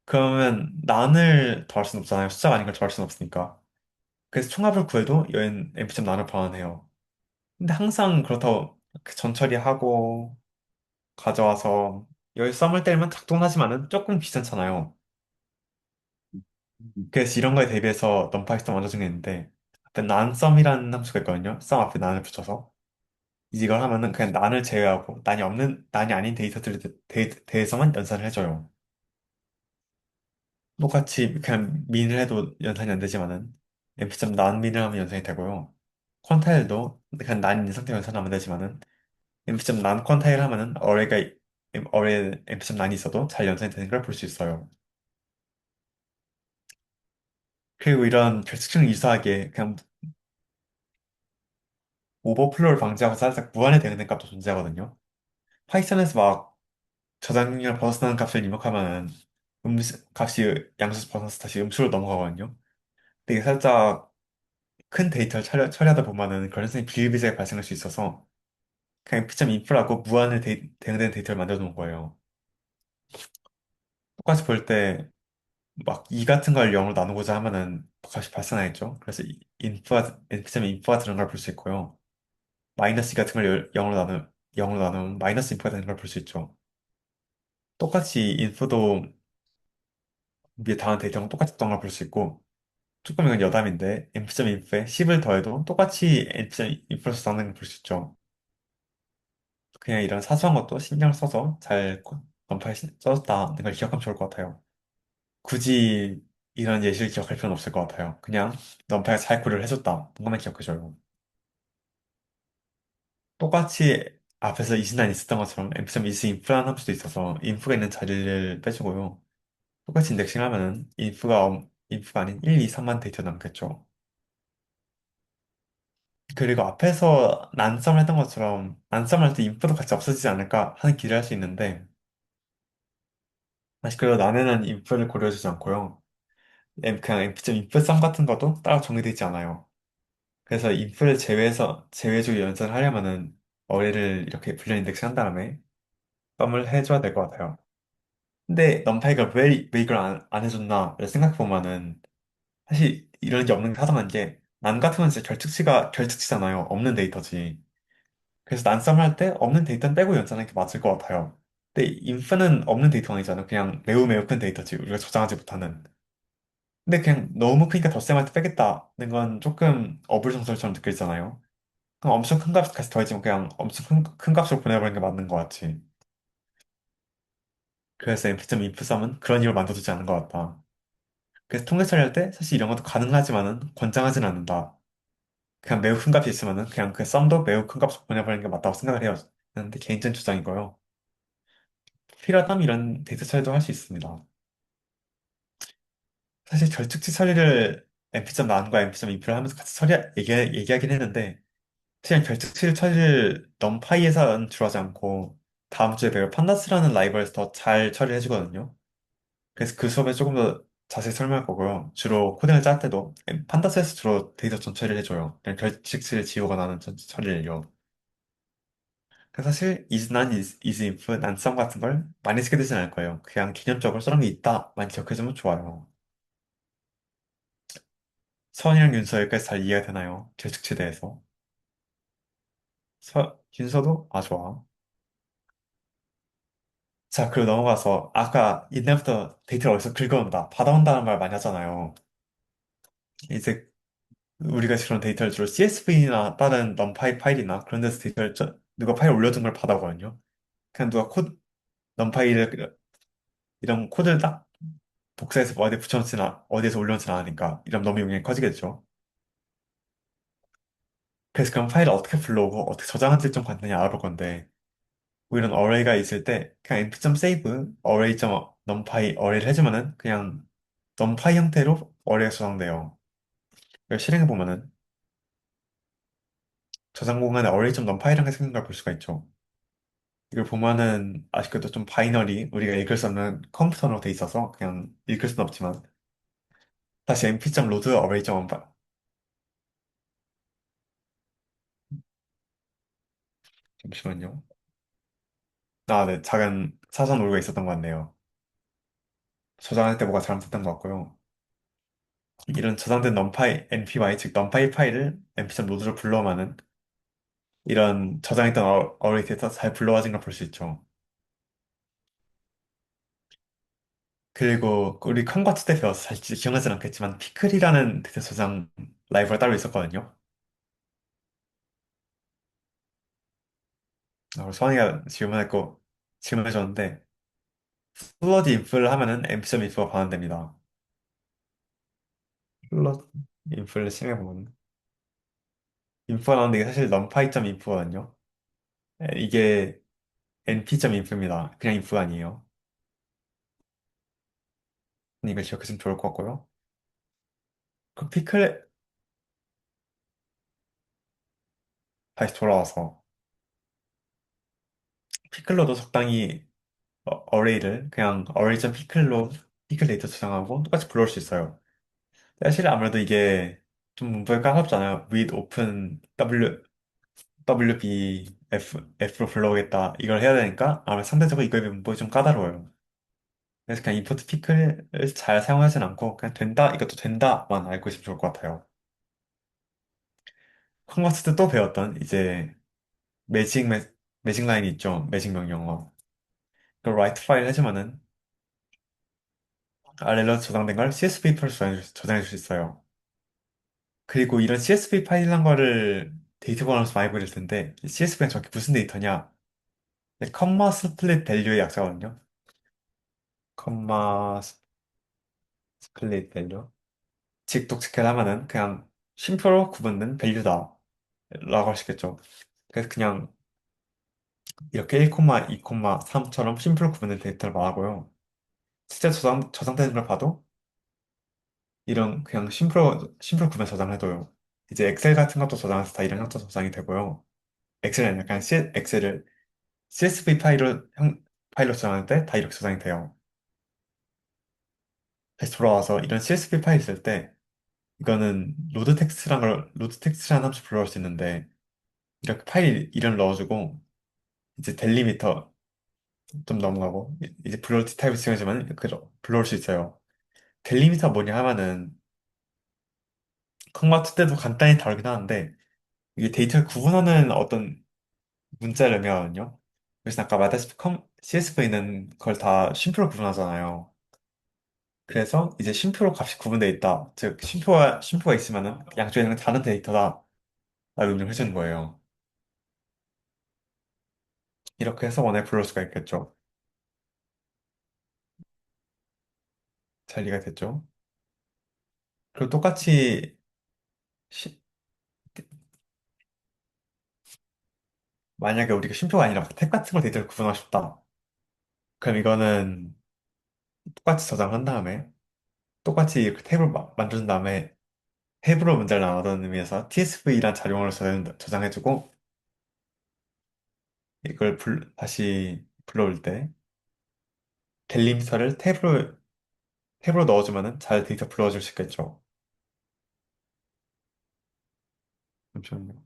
그러면 난을 더할 순 없잖아요. 숫자가 아닌 걸 더할 순 없으니까. 그래서 총합을 구해도 여긴 np.점 난을 보완해요. 근데 항상 그렇다고 그 전처리하고 가져와서 여기 썸을 떼면 작동하지만은 조금 귀찮잖아요. 그래서 이런 거에 대비해서 넘파이 썸 먼저 중요했는데 앞에 난썸이라는 함수가 있거든요. 썸 앞에 난을 붙여서 이걸 하면은 그냥 난을 제외하고 난이 아닌 데이터들에 대해서만 연산을 해줘요. 똑같이 그냥 민을 해도 연산이 안 되지만은 np.점 난 민을 하면 연산이 되고요. 퀀타일도 그냥 난 있는 상태로 연산하면 되지만은 np.점 난 퀀타일 하면은 어레이 np.점 난이 있어도 잘 연산이 되는 걸 볼 수 있어요. 그리고 이런 결특증을 유사하게 그냥 오버플로우를 방지하고 살짝 무한에 되는 값도 존재하거든요. 파이썬에서 막 저장량을 벗어나는 값을 입력하면은 값이 양수에서 벗어나서 다시 음수로 넘어가거든요. 근데 이게 살짝 큰 데이터를 처리하다 보면은 그런 현상이 비일비재하게 발생할 수 있어서 그냥 p.inp라고 무한에 대응되는 데이터를 만들어 놓은 거예요. 똑같이 볼 때 막 이 같은 걸 0으로 나누고자 하면은 값이 발생하겠죠. 그래서 p.inp가 들어간 걸 볼 수 있고요. 마이너스 2 같은 걸 0으로 나누면 마이너스 인프가 되는 걸 볼 수 있죠. 똑같이 인프도 위에 다른 데이터랑 똑같이 했던 걸 볼 수 있고 조금 이건 여담인데 np.inp에 10을 더해도 똑같이 np.inp로서 나오는 걸 볼 수 있죠. 그냥 이런 사소한 것도 신경 써서 잘 건파에 써줬다는 걸 기억하면 좋을 것 같아요. 굳이 이런 예시를 기억할 필요는 없을 것 같아요. 그냥 넘파가 잘 고려를 해줬다. 그것만 기억해줘요. 똑같이 앞에서 이신안 있었던 것처럼 np.is 인프라는 함수도 있어서 인프가 있는 자리를 빼주고요. 똑같이 인덱싱 하면은 인프가 아닌 1, 2, 3만 데이터 남겠죠. 그리고 앞에서 난썸을 했던 것처럼 난썸을 할 때 인프도 같이 없어지지 않을까 하는 기대를 할 수 있는데 사실 그리고 난에는 인프를 고려해주지 않고요. 그냥 inf 썸 같은 것도 따로 정의되어 있지 않아요. 그래서 인프를 제외해주고 연산을 하려면은 어뢰를 이렇게 불련 인덱스 한 다음에 썸을 해줘야 될 것 같아요. 근데 넘파이가 왜 이걸 안 해줬나를 생각해보면은 사실 이런 게 없는 게 타당한 게 난 같으면 진짜 결특치잖아요. 없는 데이터지. 그래서 난썸을 할 때 없는 데이터는 빼고 연산하는 게 맞을 것 같아요. 근데 인프는 없는 데이터가 아니잖아요. 그냥 매우 큰 데이터지. 우리가 저장하지 못하는. 근데 그냥 너무 크니까 덧셈할 때 빼겠다는 건 조금 어불성설처럼 느껴지잖아요. 그럼 엄청 큰 값 같이 더해지면 그냥 엄청 큰 값으로 보내버리는 게 맞는 것 같지. 그래서 np.inp썸은 그런 이유로 만들어지지 않은 것 같다. 그래서 통계 처리할 때 사실 이런 것도 가능하지만은 권장하진 않는다. 그냥 매우 큰 값이 있으면은 그냥 그 썸도 매우 큰 값으로 보내버리는 게 맞다고 생각을 해요. 근데 개인적인 주장이고요. 필요하다면 이런 데이터 처리도 할 수 있습니다. 사실 결특치 처리를 MP.점 나온과 MP.inp를 하면서 같이 얘기하긴 했는데, 그냥 결특실 처리를 넘파이에서는 주로 하지 않고, 다음 주에 배울 판다스라는 라이벌에서 더 잘 처리해주거든요. 그래서 그 수업에 조금 더 자세히 설명할 거고요. 주로 코딩을 짤 때도 판다스에서 주로 데이터 전처리를 해줘요. 그냥 결특실 지우거나 하는 처리를요. 그래서 사실 is not is if, 난 some 같은 걸 많이 쓰게 되진 않을 거예요. 그냥 개념적으로 저런 게 있다. 많이 기억해주면 좋아요. 서원이랑 윤서 여기까지 잘 이해가 되나요? 결특치에 대해서. 윤서도? 아, 좋아. 자, 그리고 넘어가서 아까 옛날부터 데이터를 어디서 긁어온다, 받아온다는 말 많이 하잖아요. 이제 우리가 그런 데이터를 주로 CSV나 다른 넘파이 파일이나 그런 데서 누가 파일 올려둔 걸 받아오거든요. 그냥 누가 넘파이를 이런 코드를 딱 복사해서 뭐 어디에 붙여놓지나 어디에서 올려놓지나 않으니까 이러면 너무 용량이 커지겠죠. 그래서 그럼 파일을 어떻게 불러오고 어떻게 저장할지 좀 간단히 알아볼 건데 뭐 이런 어레이가 있을 때 그냥 np.save array.numpy 어레이를 해주면은 그냥 numpy 형태로 어레이가 저장돼요. 이걸 실행해보면은 저장 공간에 array.numpy라는 게 생긴 걸 볼 수가 있죠. 이걸 보면은 아쉽게도 좀 바이너리 우리가 읽을 수 없는 컴퓨터로 돼 있어서 그냥 읽을 수는 없지만 다시 np.load array.numpy 잠시만요. 아, 네. 작은 사전 오류가 있었던 것 같네요. 저장할 때 뭐가 잘못됐던 것 같고요. 이런 저장된 npy, 즉 numpy 파일을 np.load로 불러오면은 이런 저장했던 어레이 데이터 잘 불러와진 걸 볼 수 있죠. 그리고 우리 컨버트 때 배워서 잘 기억나진 않겠지만 피클이라는 데이터 저장 라이브가 따로 있었거든요. 수환이가 질문해줬는데 플러드 인프를 하면은 np.info가 반환됩니다. 플러드 인프를 실행해보면 인프가 나오는데 이게 사실 numpy.info거든요. 이게 np.info입니다. 그냥 info가 아니에요. 이걸 기억하시면 좋을 것 같고요. 그 피클 다시 돌아와서 피클로도 적당히 어레이를 그냥 어레이.피클로 피클 데이터 저장하고 똑같이 불러올 수 있어요. 사실 아무래도 이게 좀 문법이 까다롭잖아요. with open wbf로 불러오겠다 이걸 해야 되니까 아무래도 상대적으로 이거의 문법이 좀 까다로워요. 그래서 그냥 import 피클을 잘 사용하진 않고 그냥 된다 이것도 된다만 알고 있으면 좋을 것 같아요. 컨버스 때 또 배웠던 이제 매직 매, 매직 라인이 있죠. 매직 명령어. 그 write 파일 해주면은 아래로 저장된 걸 CSV 파일로 저장해 줄 수 있어요. 그리고 이런 CSV 파일이란 거를 데이터 관련해서 많이 보일 텐데 CSV는 정확히 무슨 데이터냐? 컴마 스플릿 밸류의 약자거든요. 컴마 스플릿 밸류. 즉 독특하게 하면은 그냥 쉼표로 구분된 밸류다 라고 하시겠죠. 그래서 그냥 이렇게 1, 2, 3처럼 쉼표로 구분된 데이터를 말하고요. 실제 저장되는 걸 봐도 이런 그냥 심플 구면 저장해둬요. 이제 엑셀 같은 것도 저장해서 다 이런 형태 저장이 되고요. 엑셀이 아니라 그냥 엑셀을 CSV 파일로 저장할 때 다 이렇게 저장이 돼요. 다시 돌아와서 이런 CSV 파일 있을 때 이거는 로드 텍스트라는 함수 불러올 수 있는데 이렇게 파일 이름 넣어주고 이제 델리미터 좀 넘어가고 이제 블로티 타입을 지정해주면 이렇게 불러올 수 있어요. 델리미터 뭐냐 하면은 컴마트 때도 간단히 다루긴 하는데 이게 데이터를 구분하는 어떤 문자를 의미하거든요. 그래서 아까 말했다시피 CSV는 그걸 다 쉼표로 구분하잖아요. 그래서 이제 쉼표로 값이 구분되어 있다. 즉, 쉼표가 있으면은 양쪽에 있는 다른 데이터다. 라고 의미를 해주는 거예요. 이렇게 해서 원에 불러올 수가 있겠죠. 잘 이해가 됐죠? 그리고 똑같이 시- 만약에 우리가 쉼표가 아니라 탭 같은 걸 데이터를 구분하고 싶다. 그럼 이거는 똑같이 저장한 다음에 똑같이 이렇게 탭을 만든 다음에 탭으로 문제를 나누는 의미에서 tsv란 자료를 저장해주고 이걸 다시 불러올 때 델리미터를 탭으로 넣어주면은 잘 데이터 불러줄 수 있겠죠. 잠시만요.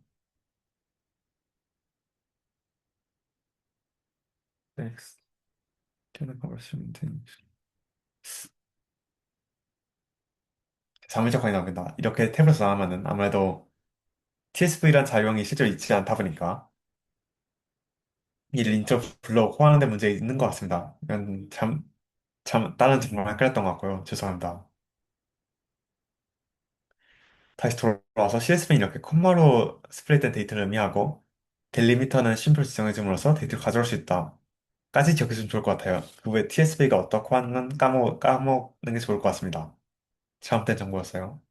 텍스트, 자물적하게 나옵니다. 이렇게 탭으로 저장하면은 아무래도 tsv란 자료형이 실제로 있지 않다 보니까 이 린트로 불러 호환하는 데 문제 있는 것 같습니다. 이건 다른 정보만 헷갈렸던 것 같고요. 죄송합니다. 다시 돌아와서 CSV는 이렇게 콤마로 스플릿된 데이터를 의미하고 델리미터는 심플 지정해줌으로써 데이터를 가져올 수 있다. 까지 기억해주면 좋을 것 같아요. 그 후에 TSV가 어떻고 하는 까먹는 게 좋을 것 같습니다. 잘못된 정보였어요.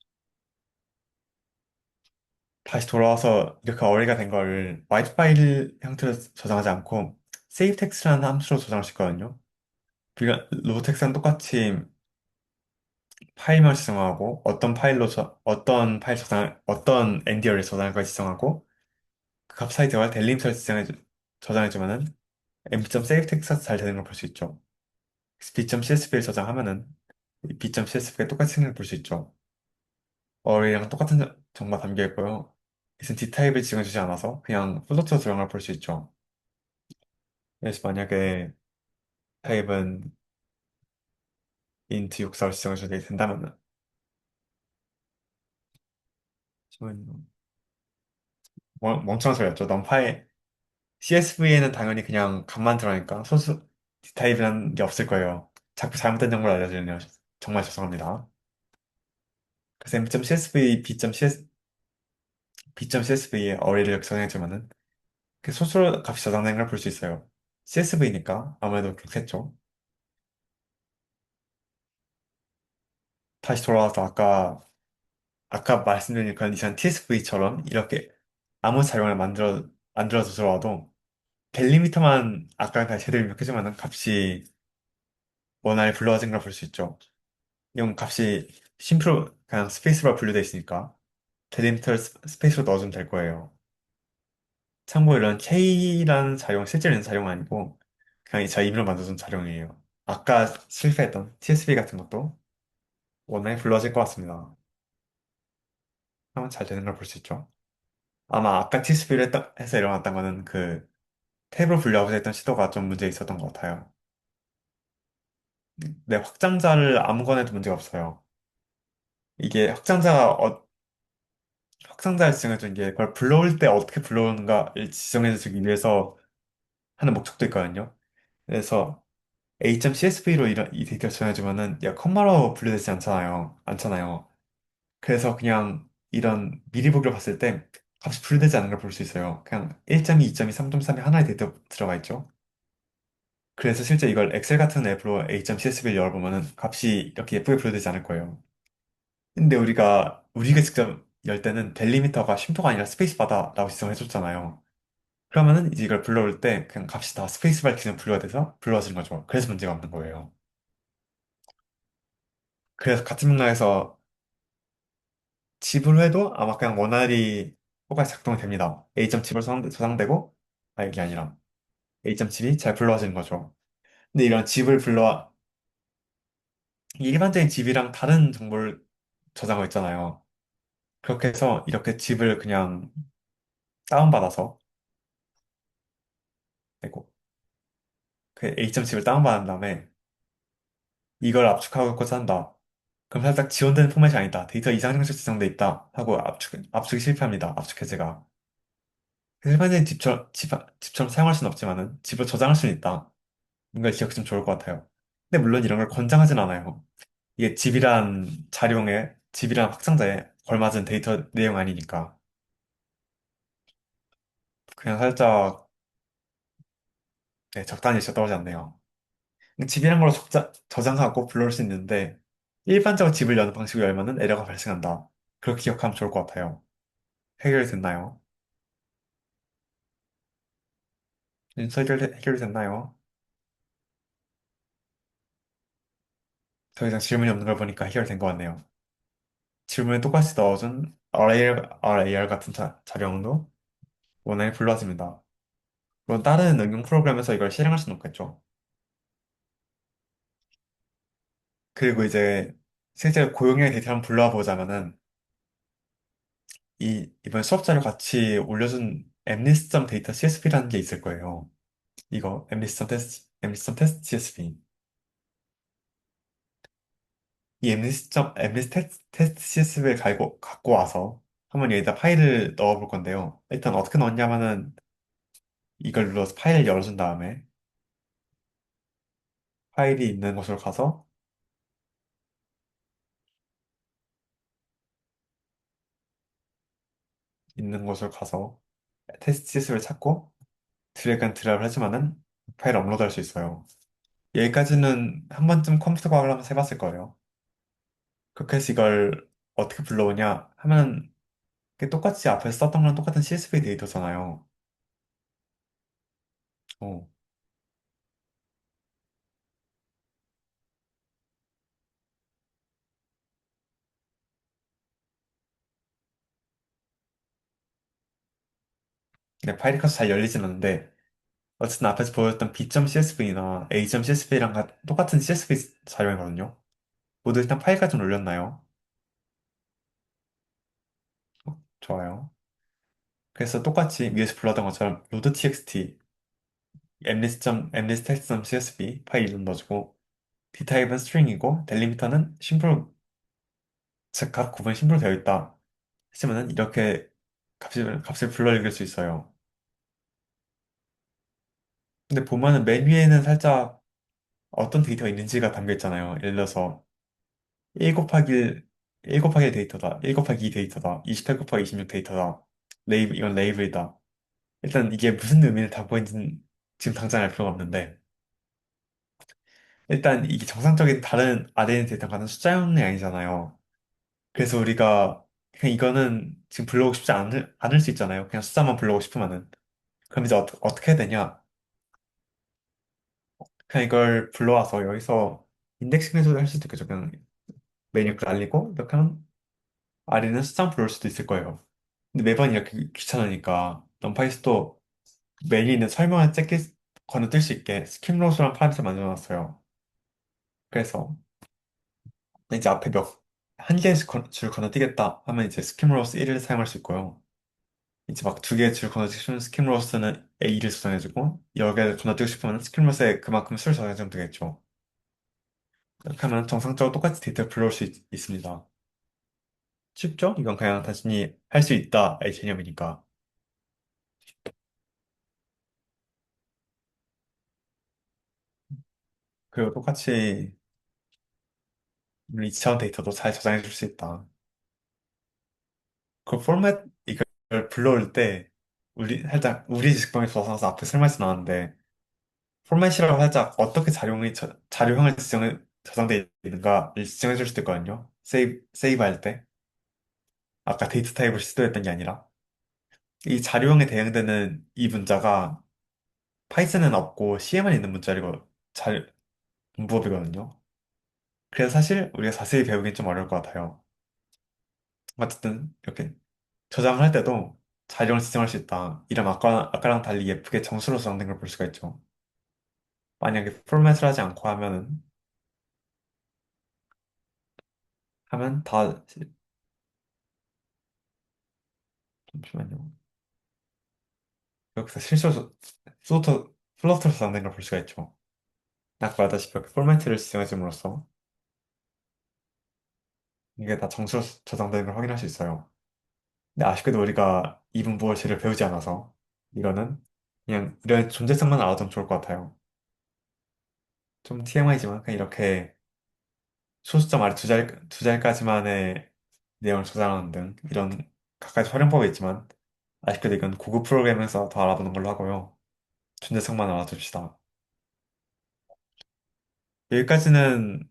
다시 돌아와서 이렇게 어레이가 된 걸 와이드 파일 형태로 저장하지 않고 save text라는 함수로 저장할 수 있거든요. 우리가 로우 텍스트랑 똑같이 파일명을 지정하고 어떤 엔디어를 저장할 까 지정하고 그 값 사이즈와 델리미터를 저장해주면은 m.savetekst가 잘 되는 걸 볼 수 있죠. b.csv를 저장하면은 b.csv가 똑같이 생긴 걸 볼 수 있죠. 어레이랑 똑같은 정보가 담겨 있고요. 이것은 d타입을 지정해주지 않아서 그냥 플로트로 들어간 걸 볼 수 있죠. 그래서 만약에 타입은 int 64로 지정해주게 된다면은 잠시만요. 멍청한 소리였죠. 넘파이 CSV에는 당연히 그냥 값만 들어가니까 소수 d타입이라는 게 없을 거예요. 자꾸 잘못된 정보를 알려주네요. 정말 죄송합니다. 그래서 m.csv, b.csv에 어레이를 저장해주면은 그 소수로 값이 저장된 걸 볼 수 있어요. CSV니까 아무래도 그렇겠죠. 다시 돌아와서 아까 말씀드린 컨디션 TSV처럼 이렇게 아무 자료를 만들어서 들어와도 델리미터만 아까 다 제대로 입력해주면은 값이 원활히 불러진 걸 볼 수 있죠. 이건 값이 심플로 그냥 스페이스로 분류되어 있으니까 델리미터를 스페이스로 넣어주면 될 거예요. 참고로 이런 K라는 자료는 실제로 있는 자료가 아니고 그냥 제 입으로 만들어준 자료이에요. 아까 실패했던 TSV 같은 것도 원활히 불러질 것 같습니다. 하면 잘 되는 걸 볼 수 있죠. 아마 아까 TSV를 해서 일어났던 거는 그 탭으로 분류하고자 했던 시도가 좀 문제 있었던 것 같아요. 네, 확장자를 아무거나 해도 문제가 없어요. 이게 확장자를 지정해준 게 그걸 불러올 때 어떻게 불러오는가를 지정해주기 위해서 하는 목적도 있거든요. 그래서 A.CSV로 이 데이터를 저장해주면은 야 컴마로 분류되지 않잖아요. 그래서 그냥 이런 미리 보기로 봤을 때 값이 분류되지 않는 걸 볼 수 있어요. 그냥 1.2, 2.2, 3.3이 하나의 데이터 들어가 있죠. 그래서 실제 이걸 엑셀 같은 앱으로 A.CSV를 열어보면은 값이 이렇게 예쁘게 분류되지 않을 거예요. 근데 우리가 직접 열 때는 델리미터가 쉼표가 아니라 스페이스바다라고 지정해줬잖아요. 그러면은 이제 이걸 불러올 때 그냥 값이 다 스페이스바 기준 분류가 돼서 불러지는 거죠. 그래서 문제가 없는 거예요. 그래서 같은 맥락에서 집을 해도 아마 그냥 원활히 똑같이 작동이 됩니다. A점집을 저장되고, 아, 이게 아니라 A점집이 잘 불러지는 거죠. 근데 이런 집을 일반적인 집이랑 다른 정보를 저장하고 있잖아요. 그렇게 해서 이렇게 집을 그냥 다운받아서, 그리고 그 A점집을 다운받은 다음에 이걸 압축하고자 한다. 그럼 살짝 지원되는 포맷이 아니다. 데이터 이상 형식 지정돼 있다. 하고 압축이 실패합니다. 압축 해제가. 일반적인 집처럼 사용할 수는 없지만은 집을 저장할 수는 있다. 이걸 기억하시면 좋을 것 같아요. 근데 물론 이런 걸 권장하진 않아요. 이게 집이란 확장자에 걸맞은 데이터 내용 아니니까. 그냥 살짝, 네, 적당히 진짜 떨어지 않네요. 집이란 걸 저장하고 불러올 수 있는데, 일반적으로 집을 여는 방식으로 열면은 에러가 발생한다. 그렇게 기억하면 좋을 것 같아요. 해결이 됐나요? 해결이 됐나요? 더 이상 질문이 없는 걸 보니까 해결된 것 같네요. 질문에 똑같이 넣어준 RAR 같은 자료형도 원활히 불러집니다. 물론 다른 응용 프로그램에서 이걸 실행할 수는 없겠죠. 그리고 이제 실제 고용량의 데이터를 한번 불러와 보자면은 이번 수업 자료 같이 올려준 엠리스점 데이터 CSV라는 게 있을 거예요. 이거 엠리스점 테스트 CSV. 이 엠리스 테스트 CSV를 갖고 와서 한번 여기다 파일을 넣어 볼 건데요. 일단 어떻게 넣냐면은 이걸 눌러서 파일을 열어준 다음에 파일이 있는 곳으로 가서 테스트 CSV를 찾고 드래그 앤 드랍을 하지만은 파일 업로드 할 수 있어요. 여기까지는 한 번쯤 컴퓨터 과학을 하면서 해봤을 거예요. 그렇게 해서 이걸 어떻게 불러오냐 하면 그게 똑같이 앞에서 썼던 거랑 똑같은 CSV 데이터잖아요. 어. 근데 파일이 커서 잘 열리진 않는데 어쨌든 앞에서 보여줬던 B.CSV나 A.CSV랑 똑같은 CSV 자료이거든요. 모두 일단 파일까지 올렸나요? 좋아요. 그래서 똑같이 위에서 불렀던 것처럼 load.txt, mlist.csv 파일 이름 넣어주고 d타입은 string이고 델리미터는 심플, 즉 각 구분 심플로 되어 있다. 하시면은 이렇게 값을 불러 읽을 수 있어요. 근데 보면은 맨 위에는 살짝 어떤 데이터가 있는지가 담겨 있잖아요. 예를 들어서 1 곱하기 1 곱하기 1 데이터다. 1 곱하기 2 데이터다. 28 곱하기 26 데이터다. 이건 레이블이다. 일단 이게 무슨 의미를 담고 있는지 지금 당장 알 필요가 없는데, 일단 이게 정상적인 다른 아르헨 데이터가는 숫자형이 아니잖아요. 그래서 우리가 그냥 이거는 지금 불러오고 싶지 않을 수 있잖아요. 그냥 숫자만 불러오고 싶으면은. 그럼 이제 어떻게 해야 되냐? 그냥 이걸 불러와서 여기서 인덱싱 해서 할 수도 있겠죠. 그냥 메뉴 날리고 이렇게 하면 아래는 숫자 불러올 수도 있을 거예요. 근데 매번 이렇게 귀찮으니까 넌파이스도 메뉴에 있는 설명을 짧게 건너뛸 수 있게 스킵로스란 파란색 만들어놨어요. 그래서 이제 앞에 한 개의 줄 건너뛰겠다 하면 이제 스킵로스 1을 사용할 수 있고요. 이제 막 두 개의 줄 건너뛰면 스킵로스는 A를 저장해주고 여러 개를 건너뛰고 싶으면 스킵로스에 그만큼 수를 저장해주면 되겠죠. 이렇게 하면 정상적으로 똑같이 데이터를 불러올 수 있습니다. 쉽죠? 이건 그냥 단순히 할 수 있다의 개념이니까. 그리고 똑같이 리치한 데이터도 잘 저장해 줄 수 있다. 그 포맷 이걸 불러올 때 살짝 우리 직방에 벗어나서 앞에 설명해서 나왔는데 포맷이라고 살짝 어떻게 자료형을 저장돼 있는가를 지정해 줄 수도 있거든요. 세이브 할 때. 아까 데이터 타입을 시도했던 게 아니라 이 자료형에 대응되는 이 문자가 파이썬에는 없고 C에만 있는 문자리고 잘 문법이거든요. 그래서 사실 우리가 자세히 배우긴 좀 어려울 것 같아요. 어쨌든 이렇게 저장을 할 때도 자료를 지정할 수 있다. 이름 아까랑 달리 예쁘게 정수로 저장된 걸 볼 수가 있죠. 만약에 포맷을 하지 않고 하면 잠시만요. 여기서 실수로 플러트로 저장된 걸 볼 수가 있죠. 아까 말했다시피 이렇게 포맷을 지정해줌으로써 이게 다 정수로 저장된 걸 확인할 수 있어요. 근데 아쉽게도 우리가 이 문법을 제대로 배우지 않아서 이거는 그냥 이런 존재성만 알아두면 좋을 것 같아요. 좀 TMI지만 그냥 이렇게 소수점 아래 두 자리까지만의 내용을 저장하는 등 이런 각가지 활용법이 있지만 아쉽게도 이건 고급 프로그램에서 더 알아보는 걸로 하고요. 존재성만 알아둡시다. 여기까지는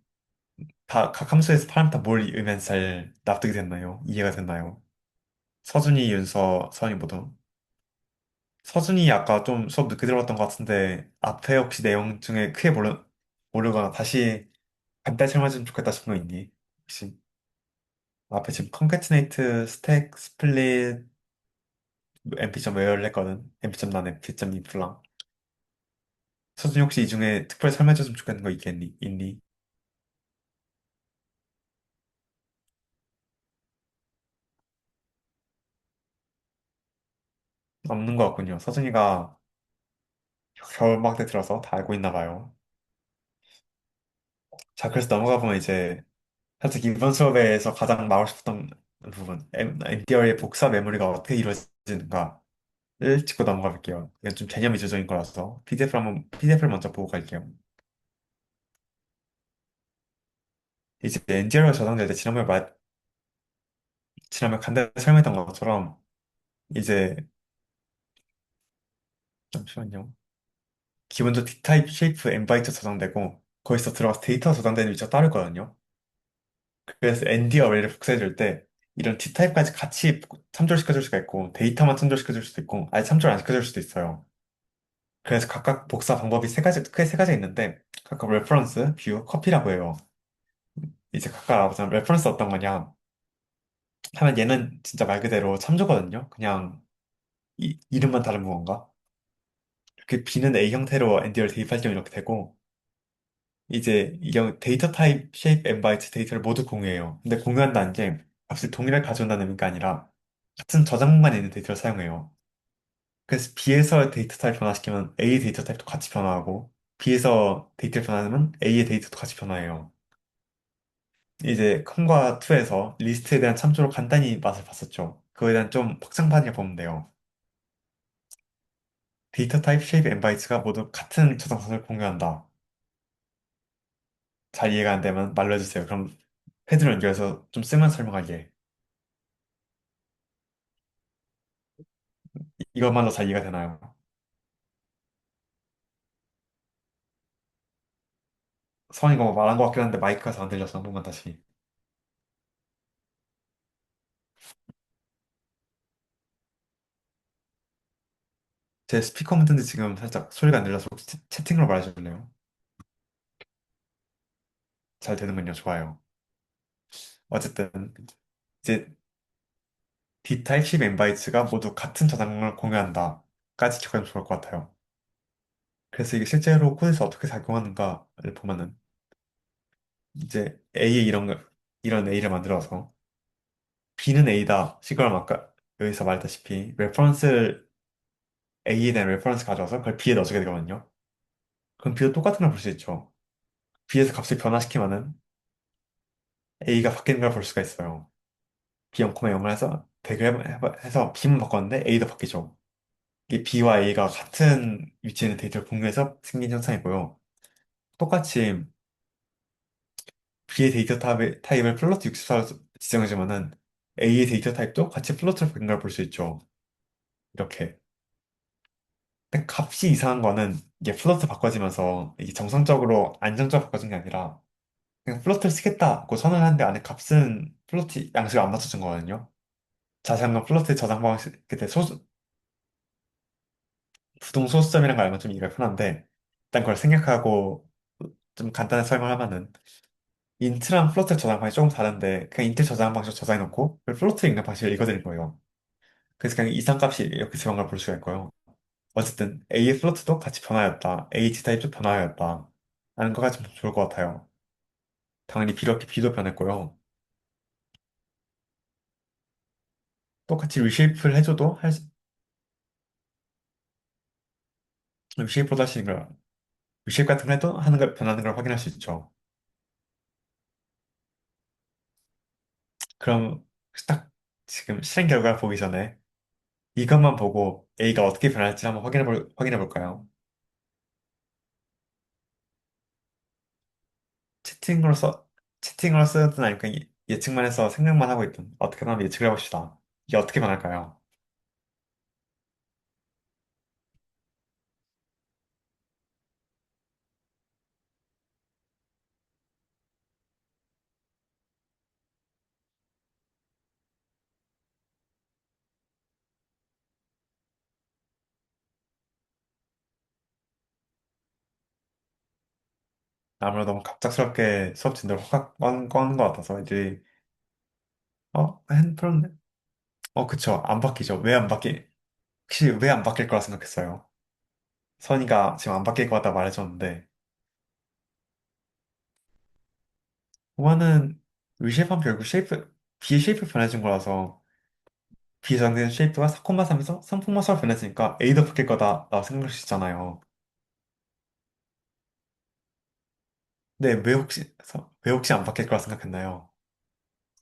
다 각 함수에서 파라미터 뭘 의미하는지 잘 납득이 됐나요? 이해가 됐나요? 서준이, 윤서, 서원이 모두. 서준이 아까 좀 수업 늦게 들어갔던 것 같은데 앞에 혹시 내용 중에 크게 모르거나 다시 간단히 설명해주면 좋겠다 싶은 거 있니? 혹시? 앞에 지금 컨캐티네이트, 스택, 스플릿, np.where를 했거든. np.난 np.inf랑. 서준이 혹시 이 중에 특별히 설명해줬으면 좋겠는 거 있겠니? 있니? 없는 것 같군요. 서준이가 겨울방학 때 들어서 다 알고 있나 봐요. 자, 그래서 넘어가 보면 이제 살짝 이번 수업에서 가장 말하고 싶었던 부분, NDR의 복사 메모리가 어떻게 이루어지는가를 짚고 넘어가 볼게요. 이건 좀 개념 위주적인 거라서 PDF를 먼저 보고 갈게요. 이제 NDR가 저장될 때 지난번에 간단히 설명했던 것처럼 이제 잠시만요. 기본적으로 D타입 쉐이프 엠바이트 저장되고 거기서 들어가서 데이터 저장되는 위치가 따로 있거든요. 그래서 ND 어레이를 복사해줄 때 이런 D타입까지 같이 참조시켜줄 수가 있고 데이터만 참조시켜줄 수도 있고 아예 참조를 안 시켜줄 수도 있어요. 그래서 각각 복사 방법이 크게 세 가지 있는데 각각 레퍼런스, 뷰, 커피라고 해요. 이제 각각 알아보자면 레퍼런스 어떤 거냐 하면 얘는 진짜 말 그대로 참조거든요. 그냥 이름만 다른 무언가. 그 B는 A 형태로 ND를 대입할 경우 이렇게 되고 이제 이경 데이터 타입, 쉐입, 앤 바이트 데이터를 모두 공유해요. 근데 공유한다는 게 값을 동일하게 가져온다는 의미가 아니라 같은 저장 공간에 있는 데이터를 사용해요. 그래서 B에서 데이터 타입 변화시키면 A 데이터 타입도 같이 변화하고 B에서 데이터를 변화하면 A의 데이터도 같이 변화해요. 이제 컴과 2에서 리스트에 대한 참조로 간단히 맛을 봤었죠. 그거에 대한 좀 확장판을 보면 돼요. 데이터 타입, 쉐입, 앤 바이트가 모두 같은 저장선을 공유한다. 잘 이해가 안 되면 말로 해주세요. 그럼 패드로 연결해서 좀 쓰면 설명할게. 이것만도 잘 이해가 되나요? 성이가 뭐 말한 것 같긴 한데 마이크가 잘 안 들려서 한 번만 다시. 제 스피커 문제인데 지금 살짝 소리가 안 들려서 혹시 채팅으로 말해줄래요? 잘 되는군요. 좋아요. 어쨌든 이제 D타입 10MB가 모두 같은 저장을 공유한다. 까지 기억하면 좋을 것 같아요. 그래서 이게 실제로 코드에서 어떻게 작용하는가를 보면은 이제 이런 A를 만들어서 B는 A다. 시그럼 아까 여기서 말했다시피 레퍼런스 A에 대한 레퍼런스 가져와서 그걸 B에 넣어주게 되거든요. 그럼 B도 똑같은 걸 볼 수 있죠. B에서 값을 변화시키면은 A가 바뀌는 걸 볼 수가 있어요. B 0,0을 해서 100을 해서 B만 바꿨는데 A도 바뀌죠. 이게 B와 A가 같은 위치에 있는 데이터를 공유해서 생긴 현상이고요. 똑같이 B의 데이터 타입을 플로트 64로 지정해주면은 A의 데이터 타입도 같이 플로트로 바뀐 걸 볼 수 있죠. 이렇게. 근데 값이 이상한 거는 이게 플로트 바꿔지면서 이게 정상적으로 안정적으로 바꿔진 게 아니라 그냥 플로트를 쓰겠다고 선언을 하는데 안에 값은 플로트 양식을 안 맞춰준 거거든요. 자세한 플로트의 저장 방식, 그때 부동 소수점이라는 걸 알면 좀 이해가 편한데, 일단 그걸 생략하고 좀 간단히 설명하면은, 인트랑 플로트 저장 방식이 조금 다른데, 그냥 인트 저장 방식 저장해놓고, 그걸 플로트 읽는 방식을 읽어드릴 거예요. 그래서 그냥 이상값이 이렇게 들어간 걸 볼 수가 있고요. 어쨌든, A의 플로트도 같이 변화였다. A D타입도 변화였다. 라는 거가 좀 좋을 것 같아요. 당연히 이렇게 B도 변했고요. 똑같이 리쉐이프를 해줘도 리쉐이프로 하시는 걸, 리쉐이프 같은 걸 해도 변하는 걸 확인할 수 있죠. 그럼 딱 지금 실행 결과를 보기 전에 이것만 보고 A가 어떻게 변할지 한번 확인해 볼까요? 채팅으로 써, 채팅으로 쓰든 아니면 그냥 예측만 해서 생각만 하고 있든 어떻게 하면 예측을 해봅시다. 이게 어떻게 변할까요? 아무래도 너무 갑작스럽게 수업 진도를 확 꺼는 것 같아서 이제 핸드폰, 그쵸. 안 바뀌죠. 왜 안 바뀌, 혹시 왜 안 바뀔 거라 생각했어요? 선이가 지금 안 바뀔 것 같다 말해줬는데, 그거는 리쉐이프하면 결국 B 쉐이프 변해진 거라서, 비정된 쉐이프가 4,3에서 3,4로 변했으니까 A도 바뀔 거다 라고 생각할 수 있잖아요. 근데 왜 혹시 안 바뀔 거라 생각했나요?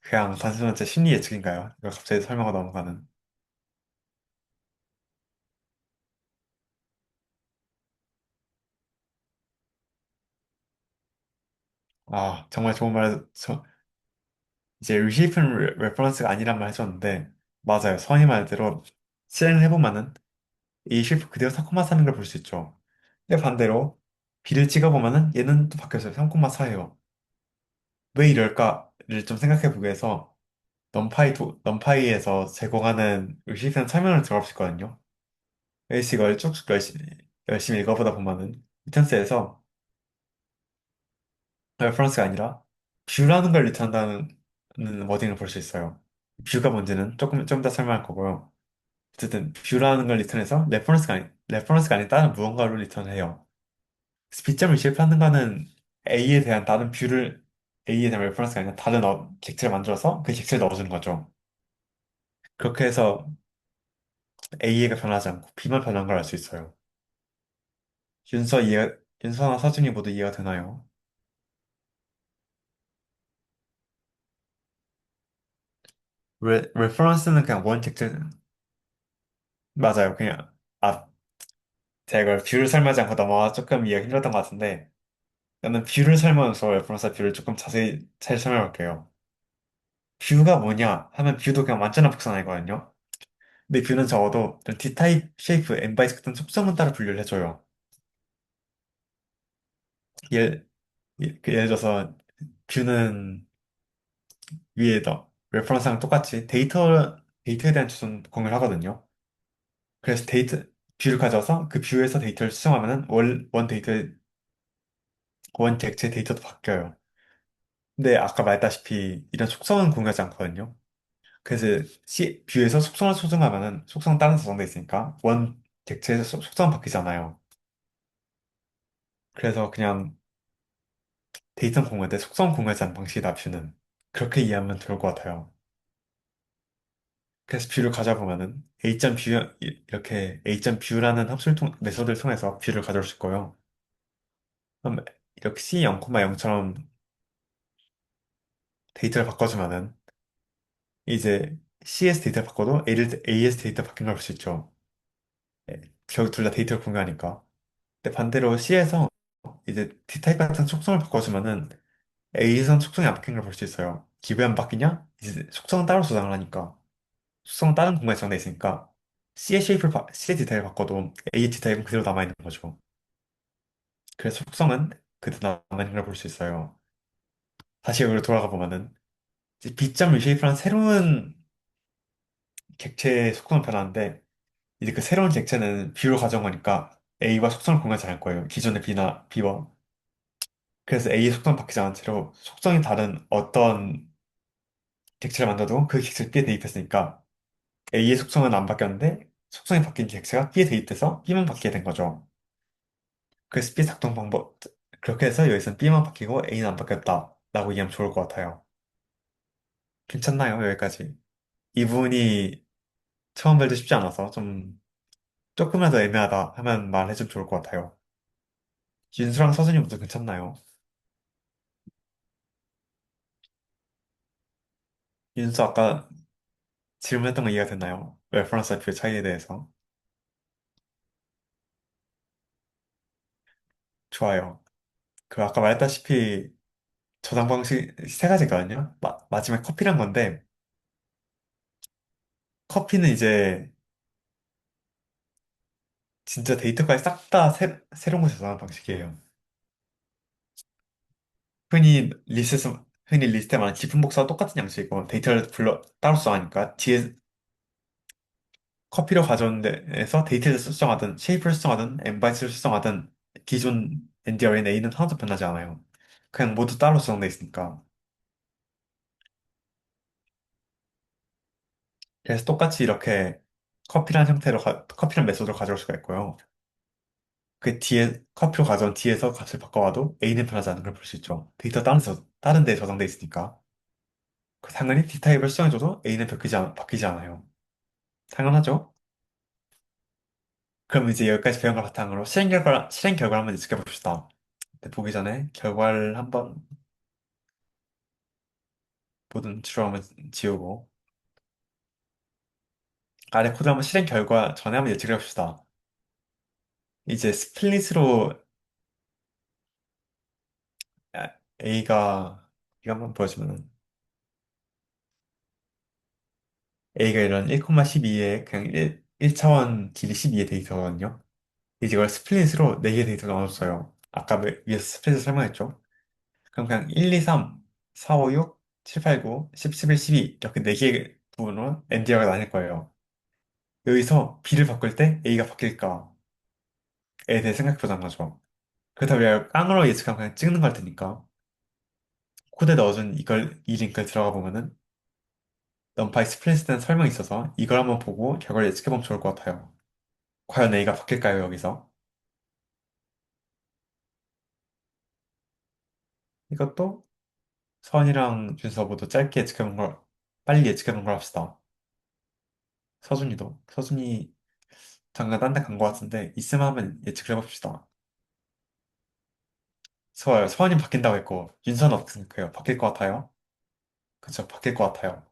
그냥 단순한 제 심리 예측인가요? 이거 갑자기 설명하다 넘어가는. 정말 좋은 이제 리쉐이프는 레퍼런스가 아니란 말 해줬는데, 맞아요. 선이 말대로 실행을 해보면은 이 쉐이프 그대로 4,3인 걸 볼 수 있죠. 근데 반대로 B를 찍어보면은 얘는 또 바뀌었어요. 3,4예요. 왜 이럴까를 좀 생각해 보기 위해서 넘파이에서 제공하는 리시프는 설명을 들어볼 수 있거든요. 이걸 쭉쭉 열심히 읽어보다 보면은 리턴스에서 레퍼런스가 아니라 뷰라는 걸 리턴한다는 워딩을 볼 수 있어요. 뷰가 뭔지는 좀 더 설명할 거고요. 어쨌든 뷰라는 걸 리턴해서 레퍼런스가 아닌 다른 무언가로 리턴해요. 그래서 B점을 리시프하는 거는 A에 대한 다른 뷰를 A에 대한 레퍼런스가 아니라 다른 객체를 만들어서 그 객체를 넣어주는 거죠. 그렇게 해서 A가 변하지 않고 B만 변한 걸 알 수 있어요. 윤서나 서준이 모두 이해가 되나요? 레퍼런스는 그냥 원텍트, 맞아요. 제가 이걸 뷰를 설명하지 않고 넘어가 조금 이해가 힘들었던 것 같은데, 저는 뷰를 설명해서 레퍼런스 뷰를 조금 자세히 잘 설명할게요. 뷰가 뭐냐 하면 뷰도 그냥 완전한 복선 아니거든요. 근데 뷰는 적어도 좀 D타입, 쉐이프, 엠바이스 같은 속성은 따로 분류를 해줘요. 예를, 예를 들어서 뷰는 위에다 레퍼런스랑 똑같이 데이터에 대한 주소는 공유를 하거든요. 그래서 뷰를 가져와서 그 뷰에서 데이터를 수정하면은 원 객체 데이터도 바뀌어요. 근데 아까 말했다시피 이런 속성은 공유하지 않거든요. 그래서 뷰에서 속성을 수정하면은 속성은 다른 저장돼 있으니까 원 객체에서 속성은 바뀌잖아요. 그래서 그냥 데이터는 공유인데 속성은 공유하지 않는 방식이다, 뷰는. 그렇게 이해하면 좋을 것 같아요. 그래서 뷰를 가져보면은 이렇게 A.view라는 메소드를 통해서 뷰를 가져올 수 있고요. 그럼 이렇게 C0,0처럼 데이터를 바꿔주면은 이제 CS 데이터를 바꿔도 AS 데이터 바뀐 걸 볼 수 있죠. 결국 둘 다 데이터를 공유하니까. 근데 반대로 C에서 이제 D타입 같은 속성을 바꿔주면은 A에선 속성이 안 바뀐 걸 볼 수 있어요. 기왜 안 바뀌냐? 이제 속성은 따로 저장을 하니까. 속성은 다른 공간에 저장돼 있으니까 C의 디테일을 바꿔도 A의 디테일은 그대로 남아있는 거죠. 그래서 속성은 그대로 남아있는 걸 볼 수 있어요. 다시 여기로 돌아가 보면은 이제 B점 리쉐이프란 새로운 객체의 속성을 변하는데 이제 그 새로운 객체는 B로 가져온 거니까 A와 속성을 공유하지 않을 거예요. 기존의 B와. 그래서 A의 속성은 바뀌지 않은 채로 속성이 다른 어떤 객체를 만들어도 그 객체를 B에 대입했으니까 A의 속성은 안 바뀌었는데 속성이 바뀐 객체가 B에 대입돼서 B만 바뀌게 된 거죠. 그래서 B 작동 방법, 그렇게 해서 여기서는 B만 바뀌고 A는 안 바뀌었다 라고 이해하면 좋을 것 같아요. 괜찮나요? 여기까지. 이 부분이 처음 뵐 때 쉽지 않아서 조금이라도 애매하다 하면 말해주면 좋을 것 같아요. 윤수랑 서준이 모두 괜찮나요? 윤수 아까 질문했던 거 이해가 됐나요? 레퍼런스 표 차이에 대해서. 좋아요. 그 아까 말했다시피 저장 방식 세 가지거든요. 마지막에 커피란 건데 커피는 이제 진짜 데이터까지 싹 다 새로운 거 저장하는 방식이에요. 흔히 리스트에 많은 깊은 복사와 똑같은 양식이고 데이터를 따로 수정하니까 뒤에 커피로 가져온 데에서 데이터를 수정하든 쉐이프를 수정하든 엠바이스를 수정하든 기존 NDR인 A는 하나도 변하지 않아요. 그냥 모두 따로 수정돼 있으니까. 그래서 똑같이 이렇게 커피란 메소드로 가져올 수가 있고요. 그 뒤에, 커피로 가져온 뒤에서 값을 바꿔와도 A는 변하지 않는 걸 볼 수 있죠. 다른 데에 저장돼 있으니까. 당연히 D타입을 수정해줘도 A는 바뀌지 않아요. 당연하죠? 그럼 이제 여기까지 배운 걸 바탕으로 실행 결과를 한번 지켜봅시다. 근데 보기 전에 결과를 한번 모든 주로 한번 지우고 아래 코드 한번 실행 결과 전에 한번 예측을 해봅시다. 이제 스플릿으로 A가 이거 한번 보여주면은 A가 이런 1,12에 그냥 1차원 길이 12의 데이터거든요. 이제 이걸 스플릿으로 4개의 데이터가 나눠줬어요. 아까 위에서 스플릿을 설명했죠. 그럼 그냥 1, 2, 3, 4, 5, 6, 7, 8, 9, 10, 11, 12 이렇게 4개의 부분으로 엔디어가 나뉠 거예요. 여기서 B를 바꿀 때 A가 바뀔까에 대해 생각해보자는 거죠. 그렇다면 우리가 깡으로 예측하면 그냥 찍는 걸 테니까 코드에 넣어준 이 링크에 들어가 보면은 넘파이 스플릿에 대한 설명이 있어서 이걸 한번 보고 결과를 예측해보면 좋을 것 같아요. 과연 A가 바뀔까요, 여기서? 이것도 서원이랑 준서 모두 짧게 빨리 예측해본 걸 합시다. 서준이 잠깐 딴 데 간 것 같은데, 있으면 한번 예측을 해봅시다. 서원이 바뀐다고 했고, 윤서는 어떻게 생각해요? 바뀔 것 같아요? 그쵸, 바뀔 것 같아요.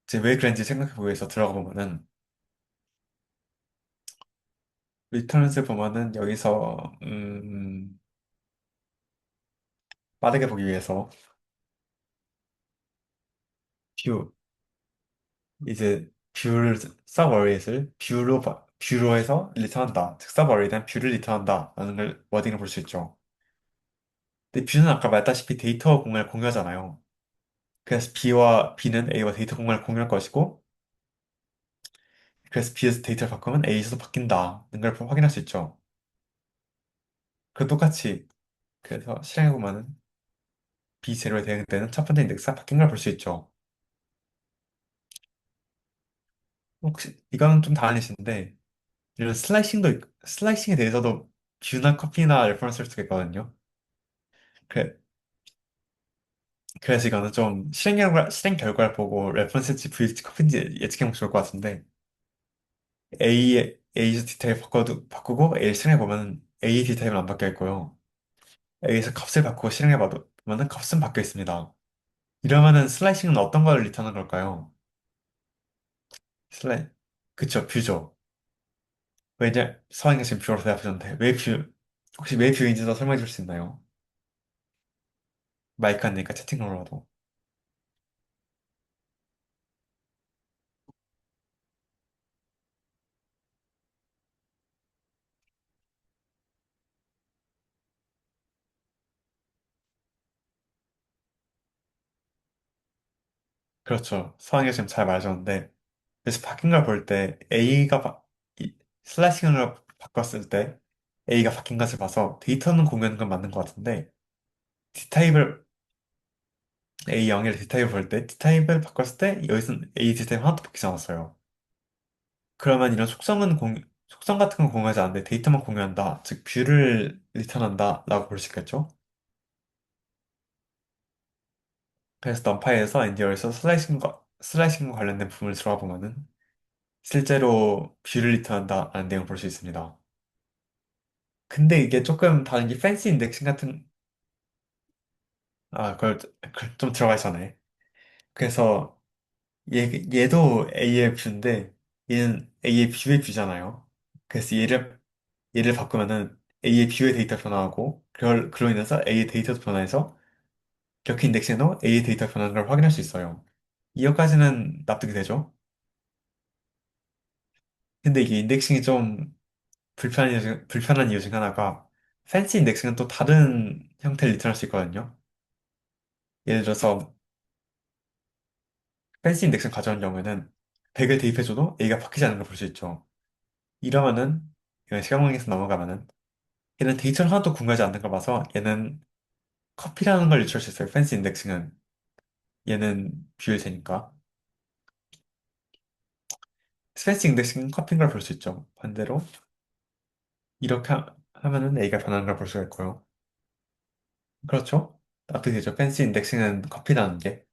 이제 왜 그런지 생각해보기 위해서 들어가 보면은, 리터런스 보면은 여기서, 빠르게 보기 위해서, 뷰, 이제 뷰로 해서 리턴한다. 즉, 서버리에 대한 뷰를 리턴한다. 라는 걸 워딩을 볼 수 있죠. 근데 뷰는 아까 말했다시피 데이터 공간을 공유하잖아요. 그래서 B는 A와 데이터 공간을 공유할 것이고, 그래서 B에서 데이터를 바꾸면 A에서도 바뀐다는 걸 확인할 수 있죠. 그 똑같이, 그래서 실행해보면은 B0에 대응되는 첫 번째 인덱스가 바뀐 걸 볼 수 있죠. 혹시, 이거는 좀 다른 예시인데, 이런 슬라이싱에 대해서도 뷰나 커피나 레퍼런스를 수가 있거든요. 그래, 그래서 이거는 좀 실행 결과를 보고 레퍼런스인지 V일지 커피인지 예측해보면 좋을 것 같은데, A에서 디테일 바꾸고 A를 실행해보면 A 디테일은 안 바뀌어 있고요. A에서 값을 바꾸고 실행해보면은 값은 바뀌어 있습니다. 이러면은 슬라이싱은 어떤 걸 리턴한 걸까요? 슬라이, 그쵸, 뷰죠. 서양이 지금 뷰로 대답하셨는데, 혹시 왜 뷰인지 더 설명해 줄 수 있나요? 마이크 안 되니까 채팅으로라도. 그렇죠. 서양이 지금 잘 말하셨는데, 그래서 바뀐 걸 볼 때, 슬라이싱을 바꿨을 때, A가 바뀐 것을 봐서 데이터는 공유하는 건 맞는 것 같은데, D타입을, A0을 D타입을 볼 때, D타입을 바꿨을 때, 여기서는 A D타입 하나도 바뀌지 않았어요. 그러면 이런 속성 같은 건 공유하지 않는데 데이터만 공유한다. 즉, 뷰를 리턴한다. 라고 볼 수 있겠죠? 그래서 넘파이에서 엔디어에서 슬라이싱과 관련된 부분을 들어가 보면은 실제로 뷰를 리턴한다. 라는 내용을 볼 수 있습니다. 근데 이게 조금 다른 게 팬시 인덱싱 같은, 좀 들어가 있잖아요. 그래서 얘도 A의 뷰인데 얘는 A의 뷰의 뷰잖아요. 그래서 얘를 바꾸면은 A의 뷰의 데이터 변화하고 그로 인해서 A의 데이터도 변화해서 이렇게 인덱스에도 A의 데이터 변화하는 걸 확인할 수 있어요. 이거까지는 납득이 되죠? 근데 이게 인덱싱이 좀 불편한 이유 중 하나가 팬시 인덱싱은 또 다른 형태를 리턴할 수 있거든요. 예를 들어서 팬시 인덱싱 가져온 경우에는 100을 대입해줘도 A가 바뀌지 않는 걸 볼 수 있죠. 이러면은 이런 시간관계에서 넘어가면은 얘는 데이터를 하나도 공유하지 않는 걸 봐서 얘는 커피라는 걸 유출할 수 있어요. 팬시 인덱싱은 얘는 뷰일 테니까. 스페이스 인덱스는 커피인 걸 볼 수 있죠. 반대로 이렇게 하면은 A가 변하는 걸 볼 수가 있고요. 그렇죠? 어떻게 되죠? 팬시 인덱싱은 커피라는 게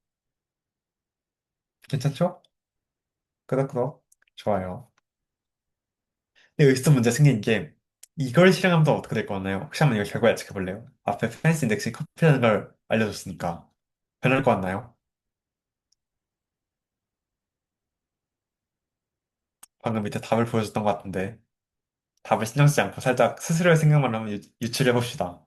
괜찮죠? 끄덕끄덕 좋아요. 근데 여기서 문제 생긴 게 이걸 실행하면 또 어떻게 될 것 같나요? 혹시 한번 이거 결과 예측해 볼래요? 앞에 팬시 인덱싱이 커피라는 걸 알려줬으니까 변할 것 같나요? 방금 밑에 답을 보여줬던 것 같은데 답을 신경 쓰지 않고 살짝 스스로의 생각만 한번 유출해 봅시다.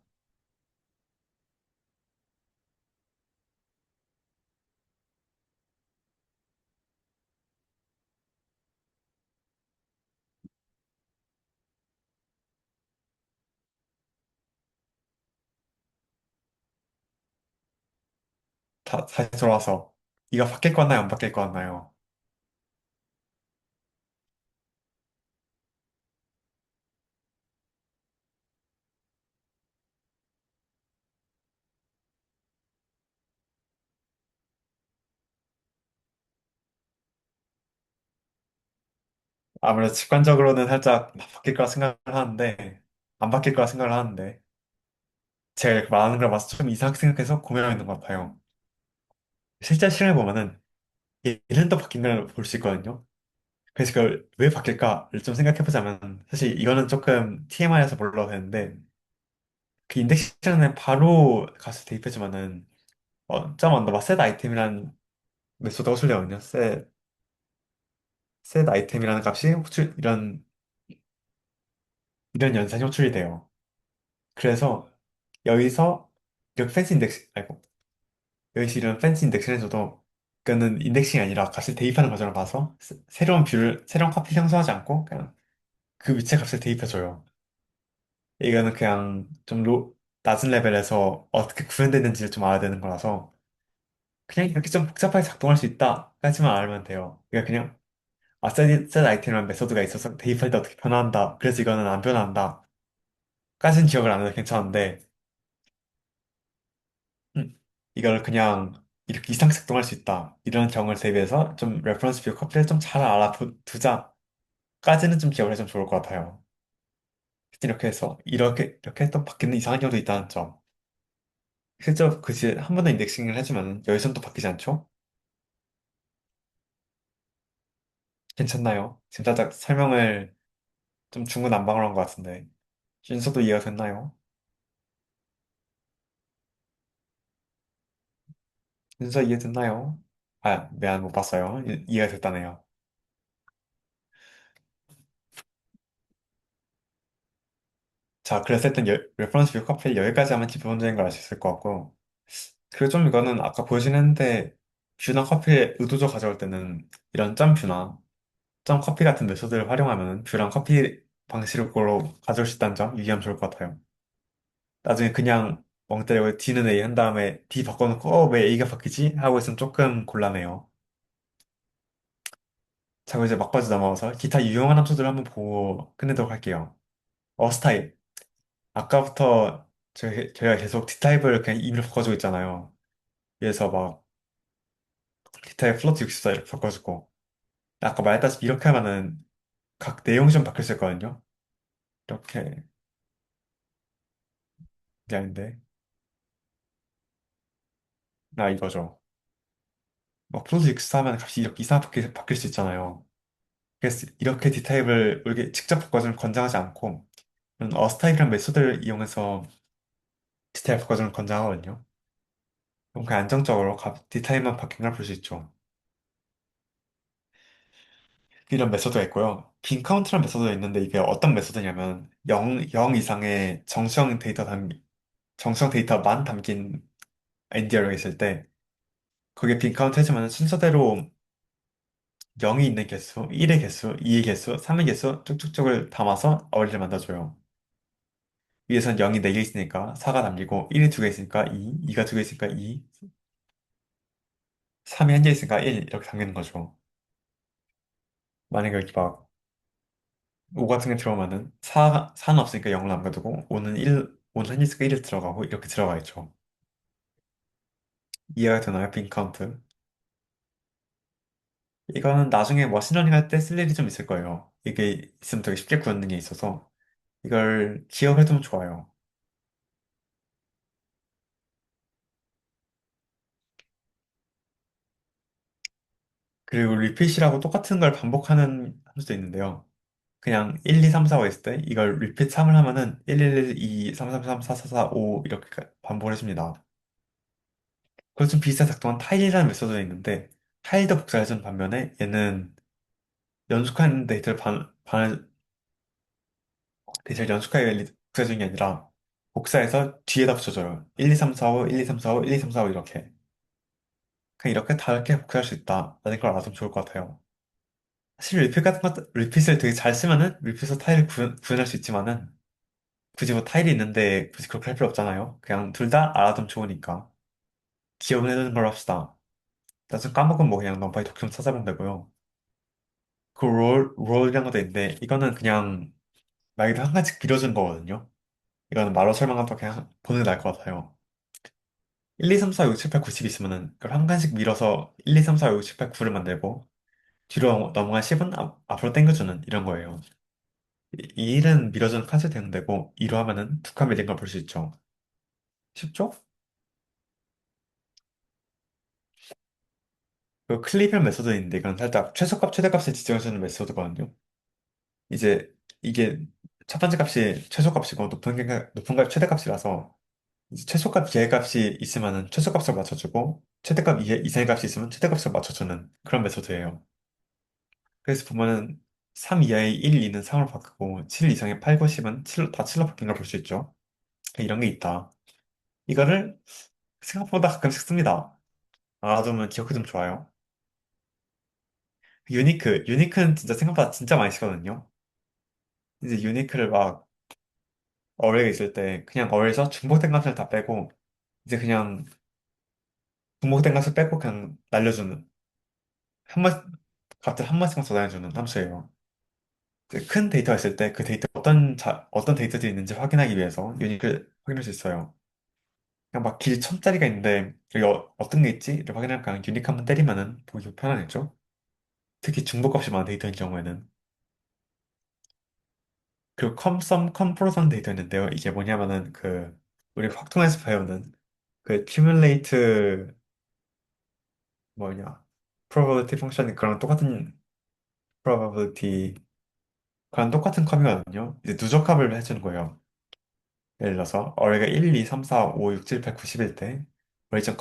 다시 돌아와서 이거 바뀔 것 같나요? 안 바뀔 것 같나요? 아무래도 직관적으로는 살짝 바뀔 거라 생각을 하는데 안 바뀔 거라 생각을 하는데 제가 이렇게 말하는 걸 봐서 좀 이상하게 생각해서 고민하고 있는 것 같아요. 실제 실행해 보면은 얘는 또 바뀐 걸 볼 수 있거든요. 그래서 그걸 왜 바뀔까를 좀 생각해 보자면 사실 이거는 조금 TMI여서 몰라도 되는데 그 인덱션에 바로 가서 대입해주면은 점 언더바 셋 아이템이라는 메소드가 호출되거든요. 셋 아이템이라는 값이 이런 연산이 호출이 돼요. 그래서 여기서 이렇게 팬시 인덱스 아이고 여기서 이런 팬시 인덱션을 해줘도 그거는 인덱싱이 아니라 값을 대입하는 과정을 봐서 새로운 커피를 형성하지 않고 그냥 그 위치에 값을 대입해줘요. 이거는 그냥 좀 낮은 레벨에서 어떻게 구현됐는지를 좀 알아야 되는 거라서 그냥 이렇게 좀 복잡하게 작동할 수 있다까지만 알면 돼요. 그러니까 그냥 셋 아이템이라는 메소드가 있어서 대입할 때 어떻게 변화한다. 그래서 이거는 안 변화한다. 까진 기억을 안 해도 괜찮은데 음, 이걸 그냥 이렇게 이상작동할 수 있다. 이런 경우를 대비해서 좀 레퍼런스 뷰 커피를 좀 잘 알아두자까지는 좀 기억을 해주면 좋을 것 같아요. 이렇게 해서 이렇게 또 바뀌는 이상한 경우도 있다는 점. 실제로 그치 한 번 더 인덱싱을 해주면 여기서는 또 바뀌지 않죠? 괜찮나요? 지금 살짝 설명을 좀 중구난방으로 한 것 같은데 순서도 이해가 됐나요? 순서 이해됐나요? 아, 미안 못 봤어요. 이해가 됐다네요. 자, 그래서 일단 레퍼런스 뷰 커피를 여기까지 하면 기본적인 걸 알 수 있을 것 같고 그리고 좀 이거는 아까 보여주긴 했는데 뷰나 커피를 의도적으로 가져올 때는 이런 점 뷰나 점 커피 같은 메소드를 활용하면 뷰랑 커피 방식으로 가져올 수 있다는 점 유의하면 좋을 것 같아요. 나중에 그냥 멍 때리고 D는 A 한 다음에 D 바꿔놓고 왜 A가 바뀌지? 하고 있으면 조금 곤란해요. 자, 그럼 이제 막바지 넘어가서 기타 유용한 함수들을 한번 보고 끝내도록 할게요. 스타일. 아까부터 저희가 계속 D타입을 그냥 임의로 바꿔주고 있잖아요. 그래서 막 D타입 플로트 64 이렇게 바꿔주고 아까 말했다시피 이렇게 하면은 각 내용이 좀 바뀔 수 있거든요. 이렇게 이게 아닌데 이거죠. 막 플로트 64 하면 값이 이렇게 이상하게 바뀔 수 있잖아요. 그래서 이렇게 D타입을 이렇게 직접 바꿔주는 걸 권장하지 않고 이런 어스타입이라는 메소드를 이용해서 D타입 바꿔주는 걸 권장하거든요. 그럼 그냥 안정적으로 D타입만 바뀐 걸 볼 수 있죠. 이런 메소드가 있고요. 빈 카운트라는 메소드가 있는데 이게 어떤 메소드냐면 0 이상의 정수형 데이터만 담긴 엔디어가 있을 때 거기에 빈 카운트 해주면 순서대로 0이 있는 개수, 1의 개수, 2의 개수, 3의 개수 쭉쭉쭉을 담아서 어리를 만들어줘요. 위에선 0이 4개 있으니까 4가 담기고 1이 2개 있으니까 2, 2가 2개 있으니까 2, 3이 한 개 있으니까 1 이렇게 담기는 거죠. 만약에 여기 막 5 같은 게 들어오면은 4는 없으니까 0을 남겨두고 5는 한 개 있으니까 1을 들어가고 이렇게 들어가 있죠. 이해가 되나요? 빈 카운트. 이거는 나중에 머신러닝 할 때 쓸 일이 좀 있을 거예요. 이게 있으면 되게 쉽게 구하는 게 있어서 이걸 기억해두면 좋아요. 그리고 리핏이라고 똑같은 걸 반복하는 함수도 있는데요. 그냥 1, 2, 3, 4, 5 했을 때 이걸 리핏 3을 하면은 1, 1, 1, 2, 3, 3, 3, 4, 4, 4, 5 이렇게 반복을 해줍니다. 그래서 좀 비슷한 작동한 타일이라는 메소드가 있는데 타일도 복사해주는 반면에 얘는 연속하는 데이터를 연속하게 복사해주는 게 아니라 복사해서 뒤에다 붙여줘요. 1, 2, 3, 4, 5, 1, 2, 3, 4, 5, 1, 2, 3, 4, 5 이렇게. 그냥 이렇게 다르게 복사할 수 있다. 라는 걸 알아두면 좋을 것 같아요. 사실 리핏을 되게 잘 쓰면은 리핏에서 타일을 구현할 수 있지만은 굳이 뭐 타일이 있는데 굳이 그렇게 할 필요 없잖아요. 그냥 둘 다 알아두면 좋으니까. 기억을 해두는 걸 합시다. 나중에 까먹으면 뭐 그냥 넘바이 독점 찾아보면 되고요. 그 롤이라는 것도 있는데 이거는 그냥 말 그대로 한 가지 빌어주는 거거든요. 이거는 말로 설명하면 그냥 보는 게 나을 것 같아요. 1, 2, 3, 4, 5, 6, 7, 8, 90 있으면은 그걸 한 칸씩 밀어서 1, 2, 3, 4, 5, 6, 7, 8, 9를 만들고 뒤로 넘어간 10은 앞으로 당겨주는 이런 거예요. 이 일은 밀어주는 칸씩 되면 되고 2로 하면은 두 칸 밀린 걸 볼 수 있죠. 쉽죠? 그 클리별 메소드인데 이건 살짝 최소값, 최대값을 지정해주는 메소드거든요. 이제 이게 첫 번째 값이 최소값이고 높은 값이 최대값이라서 이제 최소값 이하값이 있으면은 최소값을 맞춰주고 최대값 이상의 값이 있으면 최대값을 맞춰주는 그런 메소드예요. 그래서 보면은 3 이하의 1, 2는 3으로 바꾸고 7 이상의 8, 9, 10은 7로, 다 7로 바뀐 걸 볼 수 있죠. 이런 게 있다. 이거를 생각보다 가끔씩 씁니다. 알아두면 기억이 좀 좋아요. 유니크는 진짜 생각보다 진짜 많이 쓰거든요. 이제 유니크를 막 어뢰가 있을 때 그냥 어뢰에서 중복된 값을 다 빼고 이제 그냥 중복된 값을 빼고 그냥 날려주는 한 번, 값을 한 번씩만 저장해주는 함수예요. 이제 큰 데이터가 있을 때 그 데이터 어떤 데이터들이 있는지 확인하기 위해서 유니크를 확인할 수 있어요. 그냥 막 길 1000짜리가 있는데 여기 어떤 게 있지?를 확인하면 그냥 유니크 한번 때리면은 보기 편하겠죠? 특히 중복값이 많은 데이터인 경우에는. 그리고 컴썸 컴프로선 데이터 있는데요. 이게 뭐냐면은 우리 확통에서 배우는 그 accumulate 뭐냐 probability 펑션이 그런 똑같은 probability 그런 똑같은 컴이거든요. 이제 누적합을 해주는 거예요. 예를 들어서 어뢰가 1, 2, 3, 4, 5, 6, 7, 8, 90일 때 original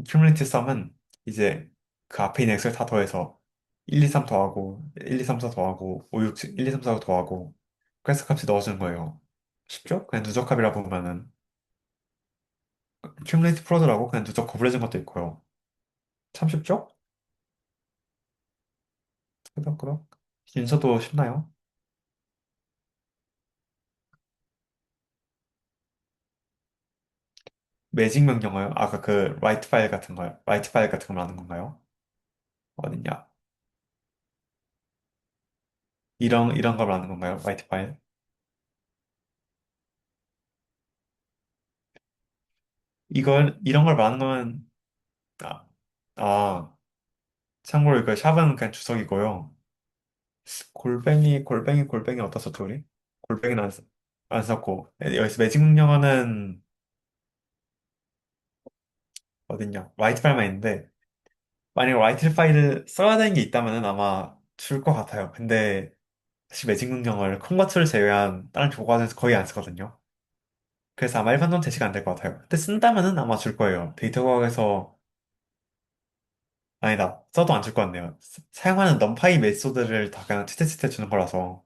cumulative sum은 이제 그 앞에 있는 x를 다 더해서 1, 2, 3 더하고 1, 2, 3, 4 더하고 5, 6, 1, 2, 3, 4 더하고 그래서 값이 넣어주는 거예요. 쉽죠? 그냥 누적합이라 보면은 accumulate 프로드라고 그냥 누적 거블해준 것도 있고요. 참 쉽죠? 끄덕끄덕. 인서도 쉽나요? 매직 명령어요? 아까 그 write 파일 같은 거요? write 파일 같은 거 말하는 건가요? 어딨냐? 이런 걸 말하는 건가요? write 파일? 이런 걸 말하는 건 아, 아, 참고로 이거 샵은 그냥 주석이고요. 골뱅이 어디다 썼죠, 우리? 골뱅이는 안 썼고. 여기서 매직 명령어는 어딨냐? write 파일만 있는데, 만약에 write 파일을 써야 되는 게 있다면은 아마 줄 것 같아요. 근데 사실 매직 명령어를 콩버트를 제외한 다른 조과에서 거의 안 쓰거든요. 그래서 아마 일반론 제시가 안 될 것 같아요. 근데 쓴다면은 아마 줄 거예요. 데이터 과학에서 아니다. 써도 안 줄 것 같네요. 사용하는 넘파이 메소드를 다 그냥 치트치트 주는 거라서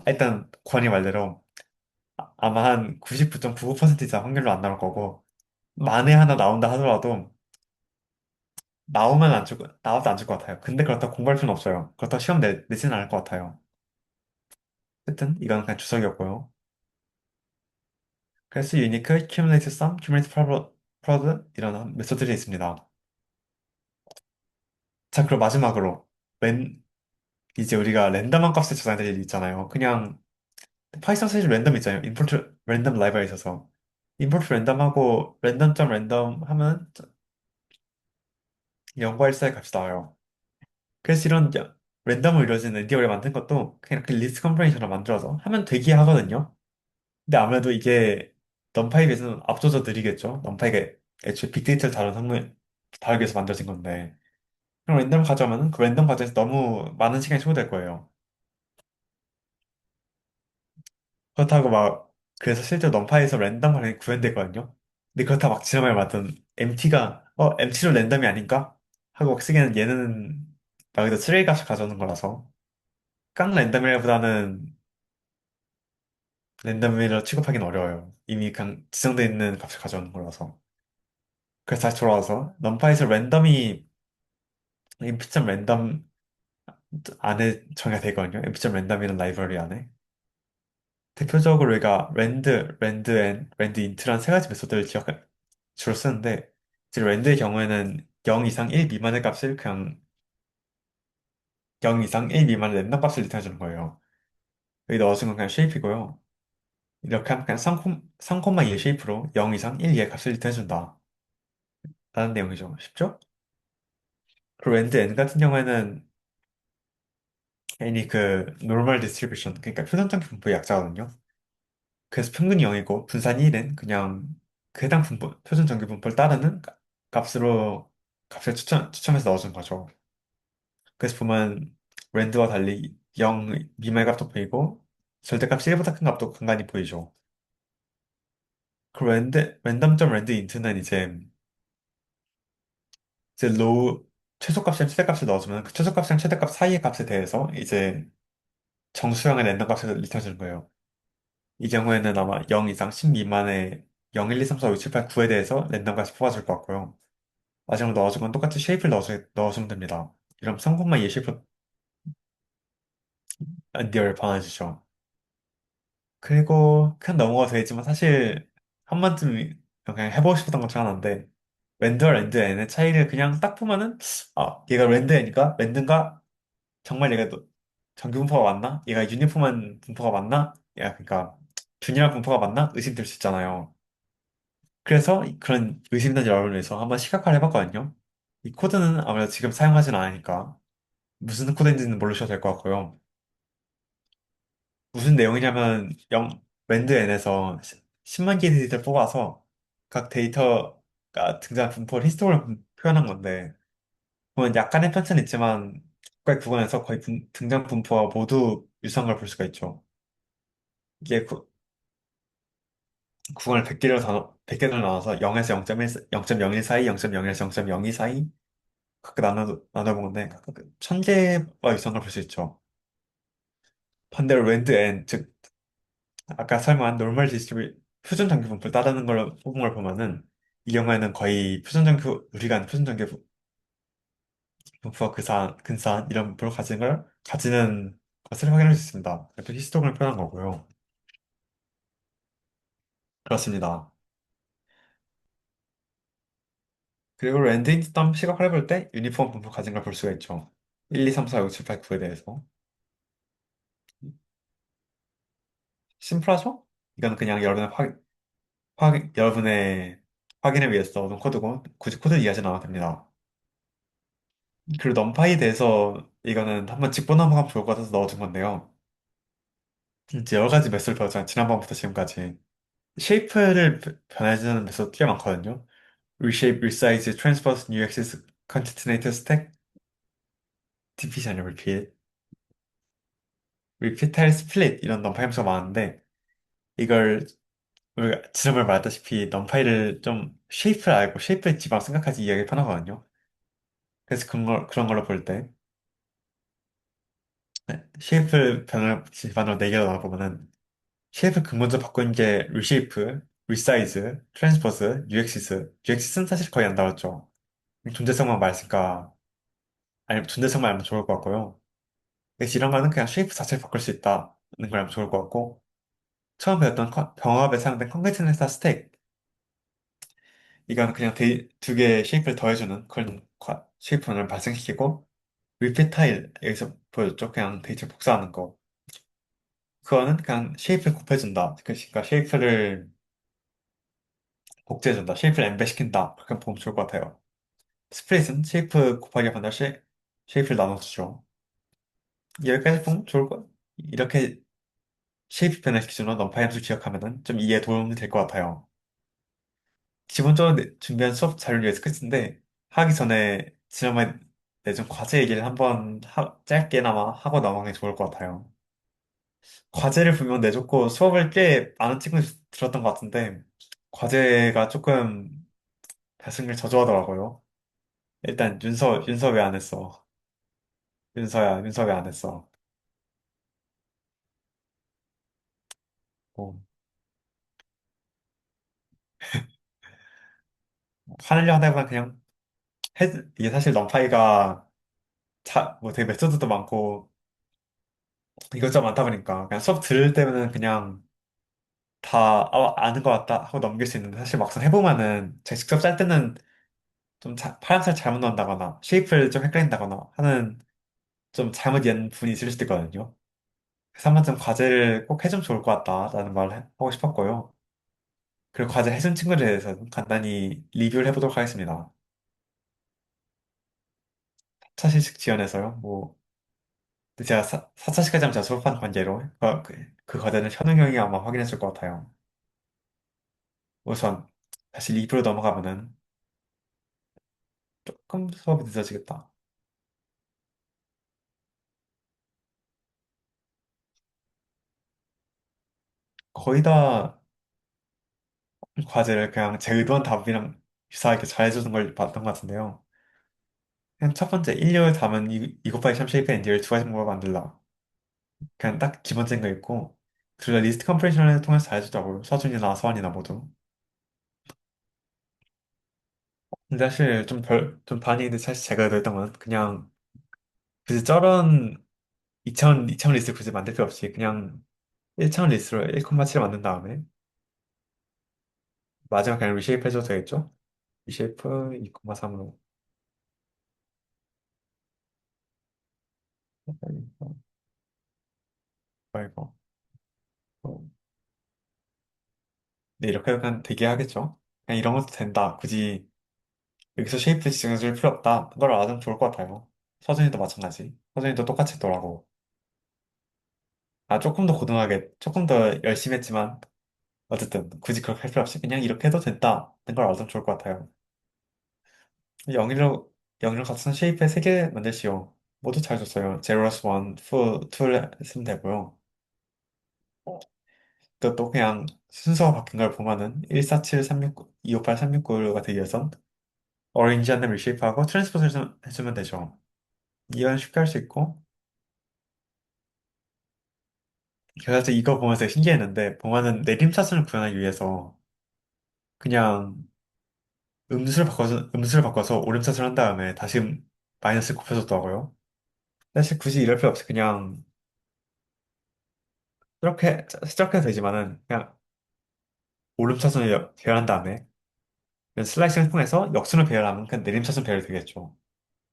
일단 권위 말대로 아마 한 99.99% 이상 확률로 안 나올 거고 만에 하나 나온다 하더라도 나와도 안 줄 것 같아요. 근데 그렇다고 공부할 필요는 없어요. 그렇다고 시험 내지는 않을 것 같아요. 어쨌든 이건 그냥 주석이었고요. 그래서 유니크, cumulative sum, cumulative product 이런 메소드들이 있습니다. 자, 그럼 마지막으로 이제 우리가 랜덤한 값을 저장할 일이 있잖아요. 그냥 파이썬 사실 랜덤 있잖아요. 임포트 랜덤 라이브러리 있어서 임포트 랜덤하고 랜덤 점 랜덤 하면 0과 1 사이 값이 나와요. 그래서 이런 랜덤으로 이루어지는 엔디어를 만든 것도 그냥 그 리스트 컴프레이션을 만들어서 하면 되게 하거든요. 근데 아무래도 이게 넘파이에 비해서는 압도적 느리겠죠. 넘파이가 애초에 빅데이터를 다루기 위해서 만들어진 건데. 그럼 랜덤 가져오면은 그 랜덤 과정에서 너무 많은 시간이 소요될 거예요. 그렇다고 막, 그래서 실제로 넘파이에서 랜덤 관련이 구현되거든요. 근데 그렇다고 막 지난번에 봤던 MT가, MT로 랜덤이 아닌가? 하고 막 쓰기에는 얘는 말 그대로 트레이 값을 가져오는 거라서. 깡 랜덤이라기보다는 랜덤이라 취급하기는 어려워요. 이미 그냥 지정되어 있는 값을 가져오는 거라서. 그래서 다시 돌아와서 넘파이에서 랜덤이 np.점 랜덤 안에 정의가 되거든요. np.점 랜덤이라는 라이브러리 안에. 대표적으로 우리가 랜드 랜드 인트라는 세 가지 메소드를 주로 쓰는데, 이제 랜드의 경우에는 0 이상 1 미만의 값을 그냥 0 이상 1 미만의 랜덤 값을 리턴해주는 거예요. 여기 넣어준 건 그냥 쉐이프이고요. 이렇게 하면 그냥 3,2의 쉐이프로 0 이상 1 이하의 값을 리턴해준다. 라는 내용이죠. 쉽죠? 그리고 랜드 n 같은 경우에는 n이 그 normal distribution, 그러니까 표준점기 분포의 약자거든요. 그래서 평균이 0이고 분산이 1은 그냥 그 해당 표준점기 분포를 따르는 값으로 값을 추첨해서 넣어준 거죠. 그래서 보면 랜드와 달리 0 미만의 값도 보이고 절대값이 1보다 큰 값도 간간히 보이죠. 그 랜덤점 랜드 인트는 이제 최소값이랑 최대값을 넣어주면 그 최소값이랑 최대값 사이의 값에 대해서 이제 정수량의 랜덤 값을 리턴해 주는 거예요. 이 경우에는 아마 0 이상 10 미만의 0, 1, 2, 3, 4, 5, 6, 7, 8, 9에 대해서 랜덤 값이 뽑아줄 것 같고요. 마지막으로 넣어준 건 똑같이 쉐이프를 넣어주면 됩니다. 이러면 3,2의 쉐이프 엔디어를 반환해주죠. 그리고 그냥 넘어가도 되지만 사실 한 번쯤 그냥 해보고 싶었던 것 중 하나인데, 랜드와 랜드 N의 차이를 그냥 딱 보면은 얘가 랜드 N인가? 랜드인가? 정말 얘가 정규 분포가 맞나? 얘가 유니폼한 분포가 맞나? 야, 그러니까 균일한 분포가 맞나? 의심될 수 있잖아요. 그래서 그런 의심된 여론을 위해서 한번 시각화를 해봤거든요. 이 코드는 아무래도 지금 사용하진 않으니까 무슨 코드인지는 모르셔도 될 것 같고요. 무슨 내용이냐면 랜드 N에서 10만 개의 데이터를 뽑아서 각 데이터가 등장한 분포를 히스토그램 표현한 건데, 보면 약간의 편차는 있지만 각 구간에서 거의 등장 분포와 모두 유사한 걸 볼 수가 있죠. 이게 구간을 100개로 나눠서 0에서 0.1, 0.01 사이, 0.01에서 0.02 사이 각각 나눠본 건데, 각각 1000개와 유사한 걸 볼 수 있죠. 반대로 랜드 N, 즉 아까 설명한 노멀 디스트리뷰 표준 정규 분포를 따르는 걸 뽑은 걸 보면은, 이 경우에는 거의 우리가 아는 표준 정규 분포와 근사한 이런 분포를 가지는 것을 확인할 수 있습니다. 그래서 히스토그램을 표현한 거고요. 그렇습니다. 그리고 랜드 인스tamp 시각화해 볼 때 유니폼 분포 가진 걸 볼 수가 있죠. 1, 2, 3, 4, 5, 6, 7, 8, 9에 대해서. 심플하죠? 이건 그냥 여러분의 확인을 위해서 넣어둔 코드고, 굳이 코드 이해하지 않아도 됩니다. 그리고 넘파이에 대해서 이거는 한번 짚고 넘어가면 좋을 것 같아서 넣어둔 건데요. 이제 여러 가지 메소드를 배웠잖아요. 지난번부터 지금까지. 쉐이프를 변해주는 메소드 꽤 많거든요. reshape, resize, transpose, new axis, concatenator, stack, division, repeat, repeat, split 이런 넘파이 함수가 많은데, 이걸 우리가 지난번에 말했다시피 넘파이를 좀 쉐이프를 알고 쉐이프의 지방 생각하지 이야기 편하거든요. 그래서 그런 걸로 볼 때, 쉐이프 변을 기반으로 4개로 나눠보면은, 쉐입을 근본적으로 바꾼 게 리쉐이프, 리사이즈, 트랜스포스, UXS. UXS는 사실 거의 안 나왔죠. 존재성만 말했으니까, 아니, 존재성만 알면 좋을 것 같고요. 그래서 이런 거는 그냥 쉐이프 자체를 바꿀 수 있다는 걸 알면 좋을 것 같고, 처음 배웠던 병합에 사용된 컨케티네이터 스택. 이건 그냥 두 개의 쉐이프를 더해주는 그런 쉐이프를 발생시키고, 리핏 타일, 여기서 보여줬죠? 그냥 데이터 복사하는 거. 그거는 그냥 쉐이프를 곱해준다. 그러니까 쉐이프를 복제해준다. 쉐이프를 엠베 시킨다. 그렇게 보면 좋을 것 같아요. 스플릿은 쉐이프 곱하기 반드시 쉐입을 나눠주죠. 여기까지 보면 좋을 것, 이렇게 쉐입 변화 기준으로 넘파이 함수 기억하면은 좀 이해에 도움이 될 것 같아요. 기본적으로 준비한 수업 자료를 위해서 끝인데, 하기 전에 지난번에 내준 과제 얘기를 한번 짧게나마 하고 넘어가는 게 좋을 것 같아요. 과제를 분명 내줬고 수업을 꽤 많은 친구들이 들었던 것 같은데, 과제가 조금 달성을 저조하더라고요. 일단 윤서 왜 안 했어? 윤서 왜 안 했어? 뭐, 화내려 하다 보면 그냥 이게 사실 넘파이가 뭐 되게 메소드도 많고 이것저것 많다 보니까 그냥 수업 들을 때는 그냥 다 아는 것 같다 하고 넘길 수 있는데 사실 막상 해보면은 제가 직접 짤 때는 좀 파란색 잘못 넣는다거나 쉐이프를 좀 헷갈린다거나 하는 좀 잘못 연 분이 있을 수도 있거든요. 그래서 한번 좀 과제를 꼭 해주면 좋을 것 같다라는 말을 하고 싶었고요. 그리고 과제 해준 친구들에 대해서 간단히 리뷰를 해보도록 하겠습니다. 4차시식 지원해서요. 뭐 제가 4차시까지 하면 제가 수업하는 관계로 그 과제는 현웅 형이 아마 확인해 줄 것 같아요. 우선 다시 리뷰로 넘어가면은 조금 수업이 늦어지겠다. 거의 다 과제를 그냥 제 의도한 답이랑 유사하게 잘해주는 걸 봤던 것 같은데요. 그냥 첫 번째, 1열 답은 이 곱하기 3 쉐이프 앤디를 두 가지 방법을 만들라. 그냥 딱 기본적인 거 있고, 둘 다 리스트 컴프레션을 통해서 잘해주더라고요. 서준이나 서원이나 모두. 근데 사실 좀 반응인데 사실 제가 의도했던 건 그냥 굳이 저런 2차원 리스트 굳이 만들 필요 없이 그냥 1차원 리스트로 1,7을 만든 다음에 마지막 그냥 리쉐이프 해줘도 되겠죠? 리쉐이프 2,3으로. 이거. 어, 네, 이렇게 그냥 되게 하겠죠? 그냥 이런 것도 된다. 굳이 여기서 쉐이프 지정해 줄 필요 없다. 그걸 알아두면 좋을 것 같아요. 서준이도 마찬가지. 서준이도 똑같이 했더라고. 아, 조금 더 고등하게, 조금 더 열심히 했지만, 어쨌든, 굳이 그렇게 할 필요 없이 그냥 이렇게 해도 된다. 걸 알아두면 좋을 것 같아요. 영일로 같은 쉐이프의 3개 만드시오. 모두 잘 줬어요. 제로스 1, 2를 쓰면 되고요. 또 그냥 순서가 바뀐 걸 보면은 147, 369, 258, 369가 되기 위해선 어레인지 한 다음에 리쉐이프하고 트랜스포즈 해주면 되죠. 이건 쉽게 할 수 있고, 그래서 이거 보면서 신기했는데, 보면은 내림차순을 구현하기 위해서 그냥 음수를 바꿔서 오름차순을 한 다음에 다시 마이너스 곱해줬더라고요. 사실 굳이 이럴 필요 없이 그냥 저렇게 해도 되지만은 그냥 오름차순을 배열한 다음에 슬라이싱을 통해서 역순을 배열하면 그냥 내림차순 배열이 되겠죠.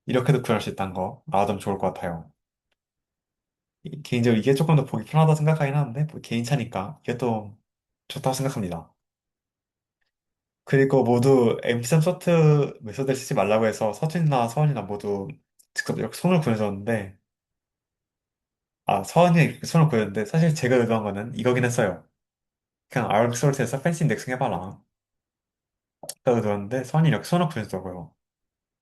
이렇게도 구현할 수 있다는 거 알아두면 좋을 것 같아요. 개인적으로 이게 조금 더 보기 편하다 생각하긴 하는데 뭐 개인 차니까 이게 또 좋다고 생각합니다. 그리고 모두 MT3 소트 메소드를 쓰지 말라고 해서 서준이나 서원이나 모두 직접 이렇게 손을 구해줬는데 서원이 이렇게 손을 구했는데 사실 제가 의도한 거는 이거긴 했어요. 그냥 아르빅 소트에서 팬시 인덱싱 해봐라. 제가 의도했는데 서원이 이렇게 손을 구해주더라고요.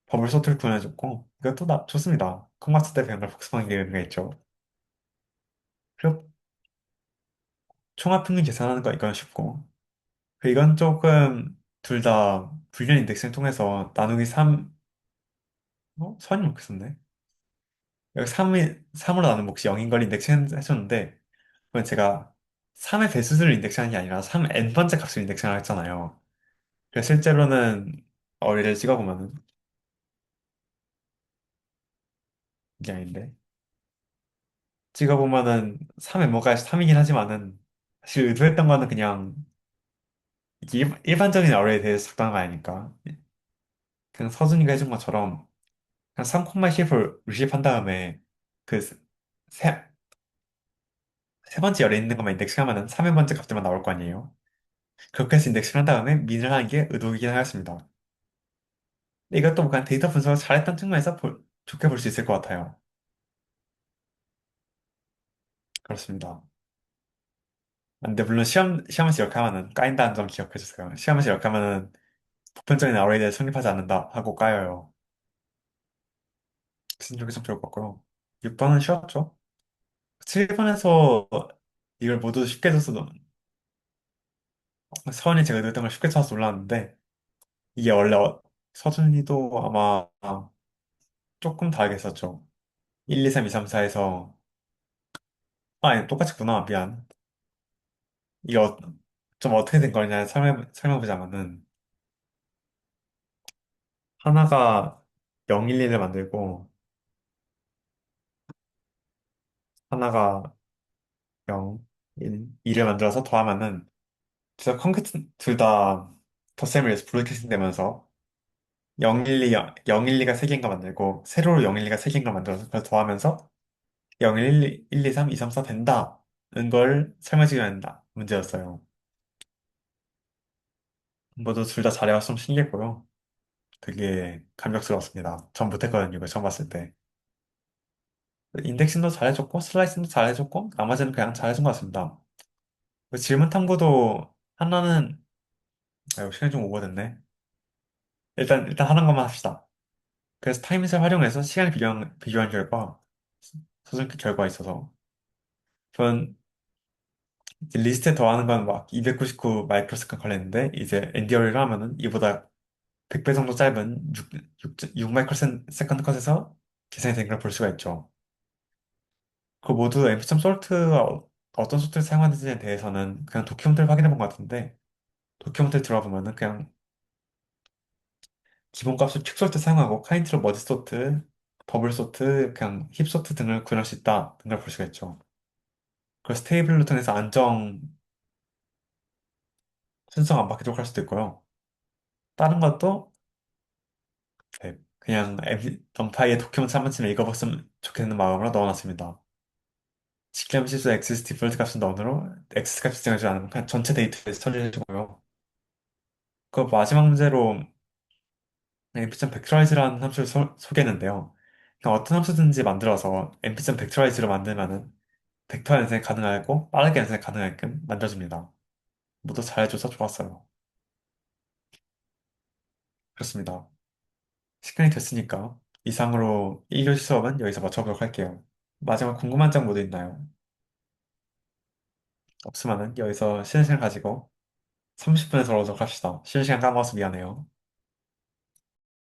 버블 소트를 구해줬고 이것도 좋습니다. 콩마스 때 배운 걸 복습하는 게 의미가 있죠. 그리고 총합평균 계산하는 거 이건 쉽고 이건 조금 둘 다 불리한 인덱싱을 통해서 나누기 3, 서원이 이렇게 썼네. 여기 3으로 나눈 몫이 0인 걸 인덱싱 해줬는데, 그건 제가 3의 배수를 인덱싱하는 게 아니라 3 n번째 값을 인덱싱을 했잖아요. 그래서 실제로는 어리를 찍어보면은, 이게 아닌데, 찍어보면은 3 n번가 3이긴 하지만은, 사실 의도했던 거는 그냥, 이게 일반적인 어리에 대해서 적당한 거 아니니까. 그냥 서준이가 해준 것처럼, 그냥 3,10을 리시프한 다음에, 그, 세, 세 번째 열에 있는 것만 인덱싱하면은 3의 번째 값들만 나올 거 아니에요. 그렇게 해서 인덱싱을 한 다음에 민을 하는 게 의도이긴 하였습니다. 근데 이것도 그냥 데이터 분석을 잘했던 측면에서 좋게 볼 수 있을 것 같아요. 그렇습니다. 근데 물론 시험에서 이렇게 하면은 까인다는 점 기억해 주세요. 시험에서 이렇게 하면은 보편적인 ROA에 성립하지 않는다 하고 까여요. 진짜 좀 좋을 것 같고요. 6번은 쉬웠죠? 7번에서 이걸 모두 쉽게 줘서 서원이 제가 1등을 쉽게 쳐서 놀랐는데 이게 원래 서준이도 아마 조금 다르게 했었죠. 1, 2, 3, 2, 3, 4에서 아니 똑같았구나 미안. 이게 좀 어떻게 된 거냐 설명해보자면은 하나가 0, 1, 1을 만들고 하나가 0, 1, 2를 만들어서 더하면은 둘다 덧셈을 해서 블루캐스팅 되면서 012, 012가 3개인가 만들고 세로로 012가 3개인가 만들어서 그걸 더하면서 011, 1, 2, 3, 2, 3, 4 된다는 걸 설명해주기 위한 문제였어요. 모두 둘 다 잘해서 좀 신기했고요. 되게 감격스러웠습니다. 전 못했거든요, 이거 처음 봤을 때. 인덱싱도 잘해줬고, 슬라이싱도 잘해줬고, 나머지는 그냥 잘해준 것 같습니다. 그 질문 탐구도 하나는, 아유, 시간이 좀 오버됐네. 일단 하는 것만 합시다. 그래서 타임잇을 활용해서 시간을 비교한 결과, 수준 결과가 있어서, 전 이제 리스트에 더하는 건 막 299 마이크로세컨드 걸렸는데, 이제 엔디어를 하면은 이보다 100배 정도 짧은 6 마이크로세컨드 컷에서 계산이 된 걸 볼 수가 있죠. 그 모두 MP3 솔트가 어떤 소프트를 사용하는지에 대해서는 그냥 도큐멘트를 확인해 본 것 같은데, 도큐멘트를 들어보면은 그냥 기본값을 퀵솔트 사용하고 카인트로 머지 소트, 버블 소트, 그냥 힙 소트 등을 구현할 수 있다 등을 볼 수가 있죠. 그래서 테이블로 통해서 안정 순서가 안 바뀌도록 할 수도 있고요. 다른 것도 네, 그냥 덤파이의 도큐멘트 한 번쯤 읽어봤으면 좋겠는 마음으로 넣어놨습니다. 직접 실수 x 디폴트 값은 너으로 x 값이 정해지지 않으면 그냥 전체 데이터에서 처리해주고요. 그 마지막 문제로 np 벡터라이즈라는 함수를 소개했는데요. 그냥 어떤 함수든지 만들어서 np 벡터라이즈로 만들면은 벡터 연산이 가능하고 빠르게 연산이 가능하게끔 만들어줍니다. 모두 잘해줘서 좋았어요. 그렇습니다. 시간이 됐으니까 이상으로 1교시 수업은 여기서 마쳐보도록 할게요. 마지막 궁금한 점 모두 있나요? 없으면은 여기서 쉬는 시간 가지고 30분에 돌아오도록 합시다. 쉬는 시간 까먹어서 미안해요.